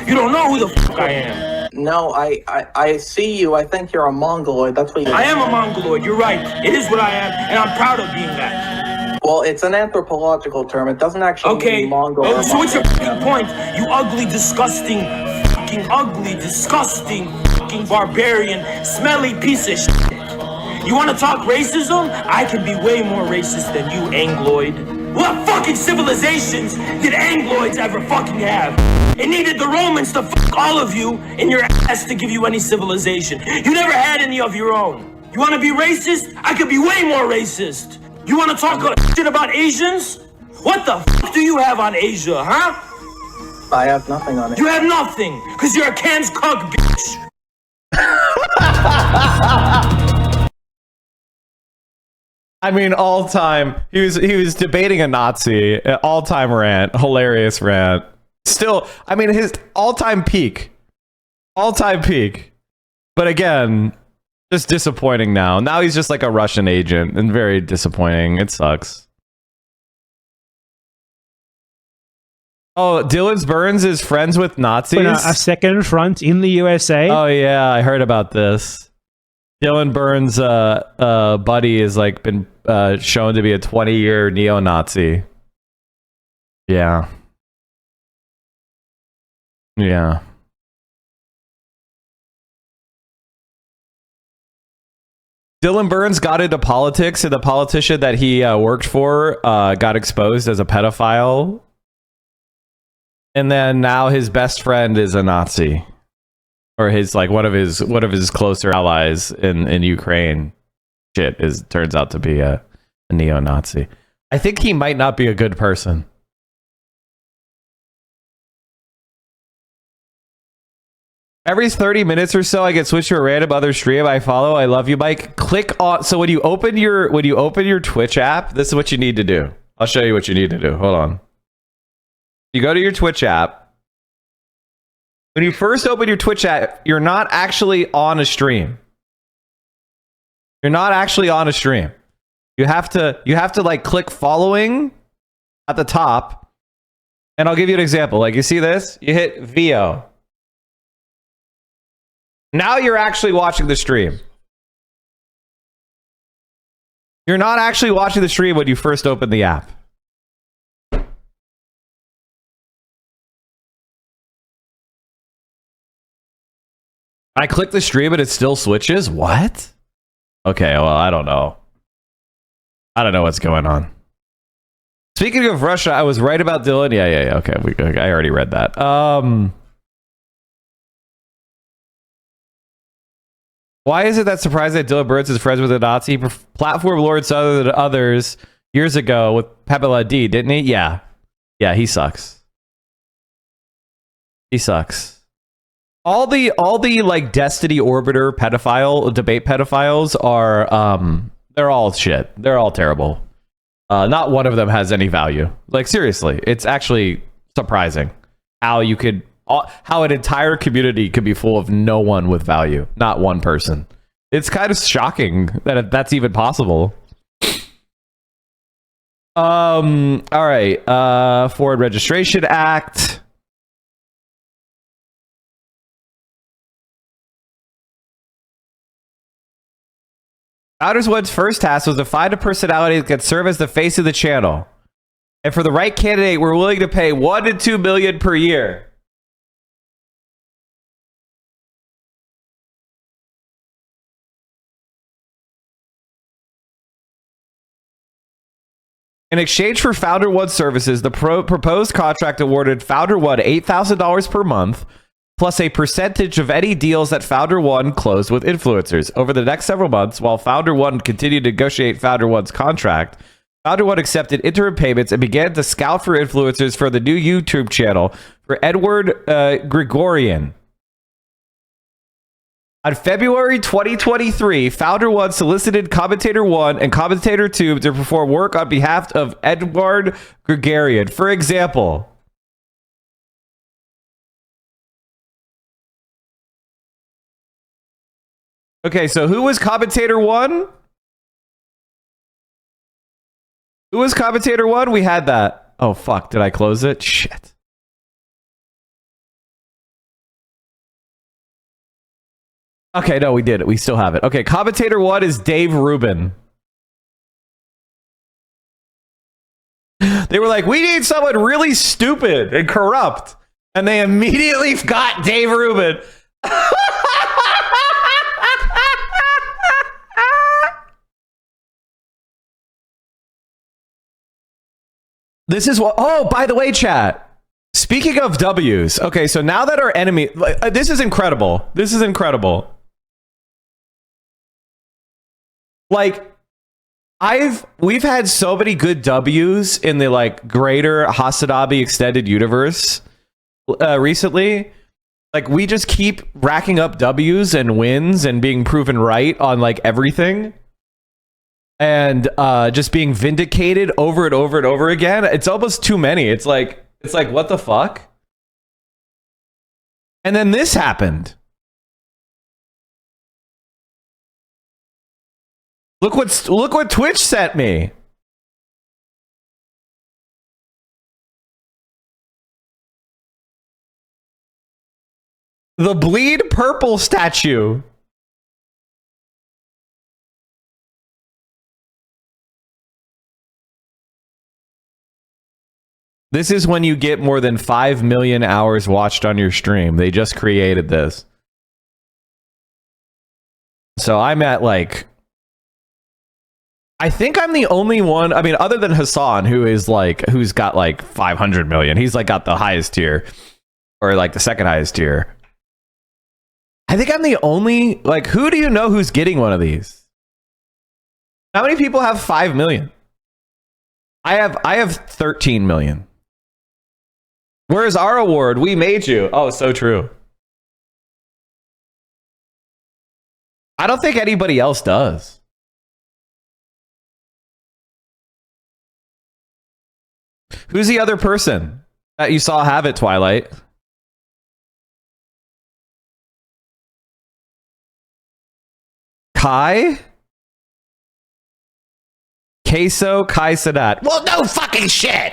You don't know who the fuck I am. No, I see you. I think you're a Mongoloid. That's what you... I am a Mongoloid, you're right. It is what I am, and I'm proud of being that. Well, it's an anthropological term. It doesn't actually mean Mongol. Oh, so what's your fucking point? You ugly, disgusting, fucking ugly, disgusting, fucking barbarian, smelly piece of shit. You want to talk racism? I can be way more racist than you, Angloid. What fucking civilizations did Angloids ever fucking have? It needed the Romans to fuck all of you in your ass to give you any civilization. You never had any of your own. You want to be racist? I could be way more racist. You want to talk shit about Asians? What the fuck do you have on Asia, huh? I have nothing on it. You have nothing, because you're a Can's cuck, bitch. I mean, all time. He was debating a Nazi. All time rant. Hilarious rant. Still, I mean, his all time peak. All time peak. But again, just disappointing now. Now he's just like a Russian agent and very disappointing. It sucks. Oh, Dylan Burns is friends with Nazis? A second front in the USA? Oh, yeah, I heard about this. Dylan Burns' buddy has like been shown to be a 20-year neo-Nazi. Yeah. Yeah. Dylan Burns got into politics, and the politician that he worked for got exposed as a pedophile. And then now his best friend is a Nazi, or his like one of his closer allies in Ukraine. Turns out to be a neo-Nazi. I think he might not be a good person. Every 30 minutes or so, I get switched to a random other stream I follow. I love you, Mike. Click on. So when you open your Twitch app, this is what you need to do. I'll show you what you need to do. Hold on. You go to your Twitch app. When you first open your Twitch app, you're not actually on a stream. You're not actually on a stream. You have to like click following at the top. And I'll give you an example. Like you see this? You hit VO. Now you're actually watching the stream. You're not actually watching the stream when you first open the app. I click the stream and it still switches? What? Okay, well, I don't know. I don't know what's going on. Speaking of Russia, I was right about Dylan. Yeah. Okay, I already read that. Why is it that surprising that Dylan Burns is friends with a Nazi platform lord other than others years ago with Pamela D, didn't he? Yeah. Yeah, he sucks. He sucks. All the like Destiny Orbiter debate pedophiles are they're all shit. They're all terrible. Not one of them has any value. Like seriously, it's actually surprising how an entire community could be full of no one with value, not one person. It's kind of shocking that that's even possible. All right. Ford Registration Act. Founders One's first task was to find a personality that could serve as the face of the channel. And for the right candidate, we're willing to pay $1 to $2 million per year. In exchange for Founder One services, the proposed contract awarded Founder One $8,000 per month, plus a percentage of any deals that Founder One closed with influencers. Over the next several months, while Founder One continued to negotiate Founder One's contract, Founder One accepted interim payments and began to scout for influencers for the new YouTube channel for Edward Gregorian. On February 2023, Founder One solicited Commentator One and Commentator Two to perform work on behalf of Edward Gregorian. For example, okay, so who was Commentator One? Who was Commentator One? We had that. Oh, fuck. Did I close it? Shit. Okay, no, we did it. We still have it. Okay, Commentator One is Dave Rubin. They were like, we need someone really stupid and corrupt. And they immediately got Dave Rubin. This is what. Oh, by the way, chat. Speaking of W's. Okay, so now that our enemy. This is incredible. This is incredible. Like, we've had so many good W's in the like greater Hasanabi extended universe recently. Like, we just keep racking up W's and wins and being proven right on like everything. And just being vindicated over and over and over again. It's almost too many. It's like what the fuck? And then this happened. Look what Twitch sent me. The bleed purple statue. This is when you get more than 5 million hours watched on your stream. They just created this. So I'm at like, I think I'm the only one, I mean, other than Hassan, who's got like 500 million. He's like got the highest tier, or like the second highest tier. I think I'm the only, like, who do you know who's getting one of these? How many people have 5 million? I have 13 million. Where's our award? We made you. Oh, so true. I don't think anybody else does. Who's the other person that you saw have it, Twilight? Kai? Queso Kai Sadat. Well, no fucking shit!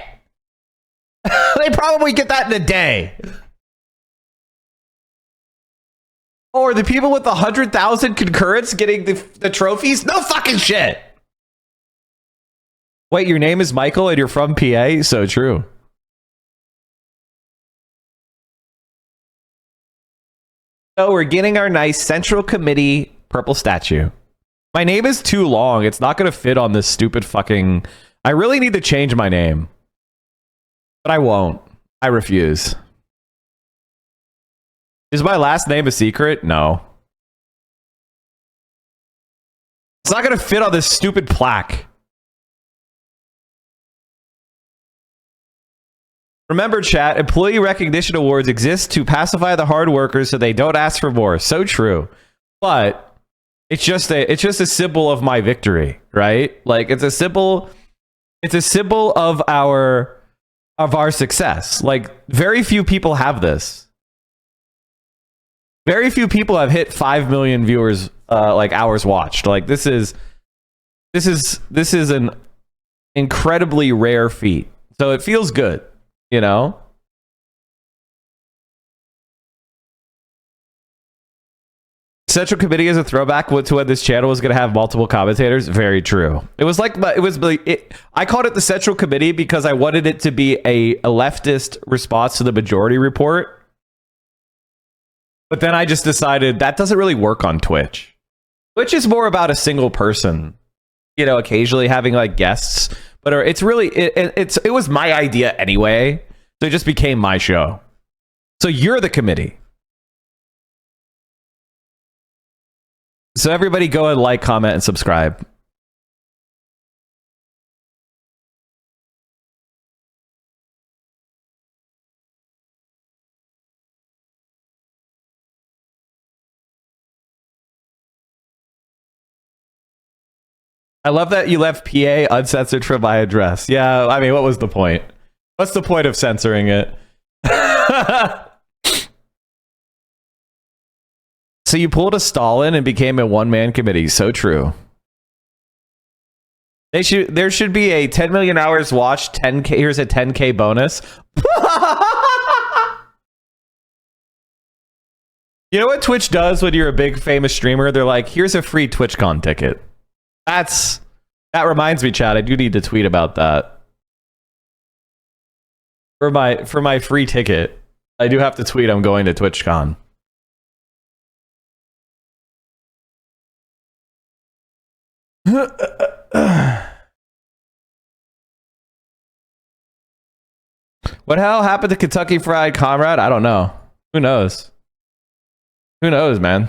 They probably get that in a day. Oh, are the people with 100,000 concurrents getting the trophies? No fucking shit. Wait, your name is Michael and you're from PA? So true. So we're getting our nice Central Committee purple statue. My name is too long. It's not going to fit on this stupid fucking... I really need to change my name. But I won't. I refuse. Is my last name a secret? No. It's not going to fit on this stupid plaque. Remember, chat, employee recognition awards exist to pacify the hard workers so they don't ask for more. So true. But it's just a symbol of my victory, right? Like, it's a symbol of our success. Like, very few people have this. Very few people have hit 5 million viewers, like hours watched. Like, this is an incredibly rare feat. So it feels good, you know? Central Committee is a throwback to when this channel was going to have multiple commentators. Very true. It was like, I called it the Central Committee because I wanted it to be a leftist response to the Majority Report. But then I just decided that doesn't really work on Twitch. Twitch is more about a single person, you know, occasionally having like guests. But it's really, it was my idea anyway. So it just became my show. So you're the committee. So everybody go and like, comment, and subscribe. I love that you left PA uncensored from my address. Yeah, I mean, what was the point? What's the point of censoring it? So you pulled a Stalin and became a one-man committee. So true. There should be a 10 million hours watched, 10K. Here's a 10K bonus. You know what Twitch does when you're a big famous streamer? They're like, here's a free TwitchCon ticket. That reminds me, Chad, I do need to tweet about that. For my free ticket, I do have to tweet I'm going to TwitchCon. What the hell happened to Kentucky Fried Comrade? I don't know. Who knows? Who knows, man?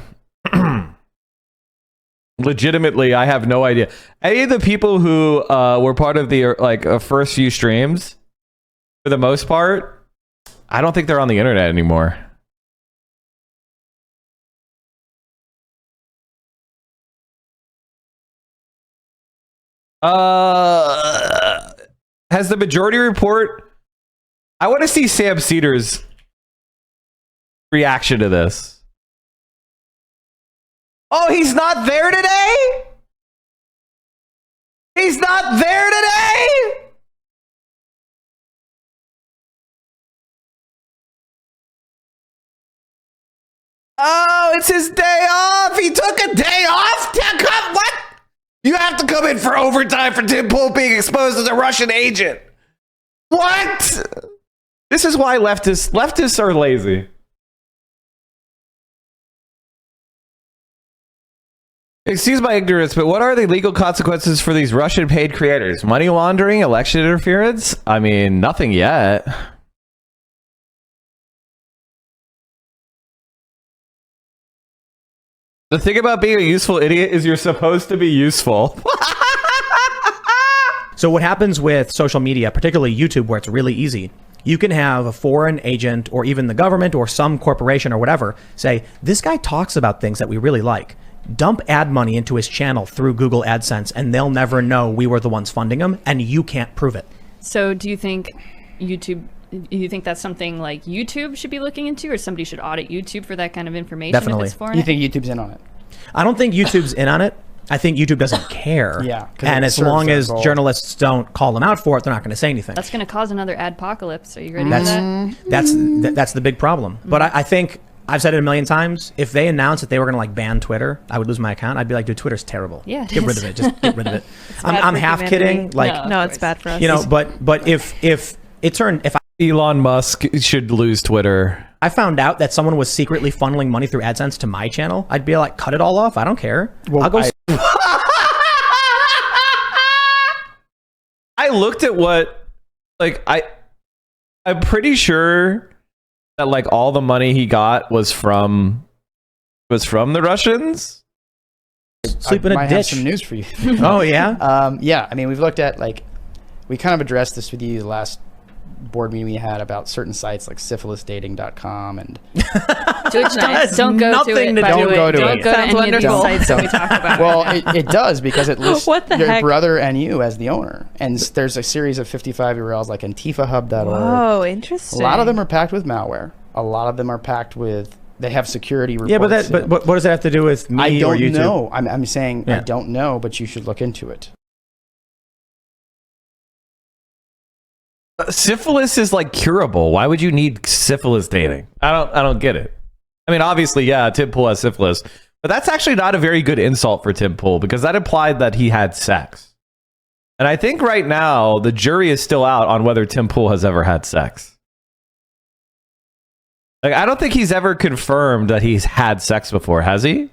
Legitimately, I have no idea. Any of the people who were part of the first few streams, for the most part, I don't think they're on the internet anymore. Has the majority report? I want to see Sam Cedar's reaction to this. Oh, he's not there today? He's not there today? Oh, it's his day off. He took a day off? What? You have to come in for overtime for Tim Pool being exposed as a Russian agent. What? This is why leftists are lazy. Excuse my ignorance, but what are the legal consequences for these Russian paid creators? Money laundering, election interference? I mean, nothing yet. The thing about being a useful idiot is you're supposed to be useful. So what happens with social media, particularly YouTube, where it's really easy, you can have a foreign agent or even the government or some corporation or whatever say, this guy talks about things that we really like. Dump ad money into his channel through Google AdSense and they'll never know we were the ones funding him and you can't prove it. So do you think that's something like YouTube should be looking into, or somebody should audit YouTube for that kind of information? Definitely. If it's foreign? You think YouTube's in on it? I don't think YouTube's in on it. I think YouTube doesn't care. Yeah. And as long as journalists don't call them out for it, they're not going to say anything. That's going to cause another adpocalypse. Are you ready for that? That's the big problem. But I think I've said it a million times. If they announced that they were going to ban Twitter, I would lose my account. I'd be like, dude, Twitter's terrible. Yeah, get rid of it. Just get rid of it. I'm half kidding. No, it's bad for us. But if Elon Musk should lose Twitter. I found out that someone was secretly funneling money through AdSense to my channel, I'd be like, cut it all off. I don't care. Well, I'll go. I looked at what, I'm pretty sure that all the money he got was from the Russians. Sleep in a might ditch. Have some news for you. Oh yeah. Yeah. I mean, we've looked at we kind of addressed this with you the last board meeting we had about certain sites like syphilisdating.com and don't go to it. Don't go to any of these sites that we talk about. Well, it does, because it lists What the your heck? brother and you as the owner, and there's a series of 55 URLs like antifahub.org. Oh, interesting. A lot of them are packed with malware. A lot of them are packed with, they have security reports. Yeah, but what does that have to do with me I don't or YouTube? know. I'm saying Yeah. I don't know, but you should look into it. Syphilis is curable. Why would you need syphilis dating? I don't get it. I mean, obviously, yeah, Tim Pool has syphilis, but that's actually not a very good insult for Tim Pool, because that implied that he had sex. And I think right now the jury is still out on whether Tim Pool has ever had sex. I don't think he's ever confirmed that he's had sex before, has he?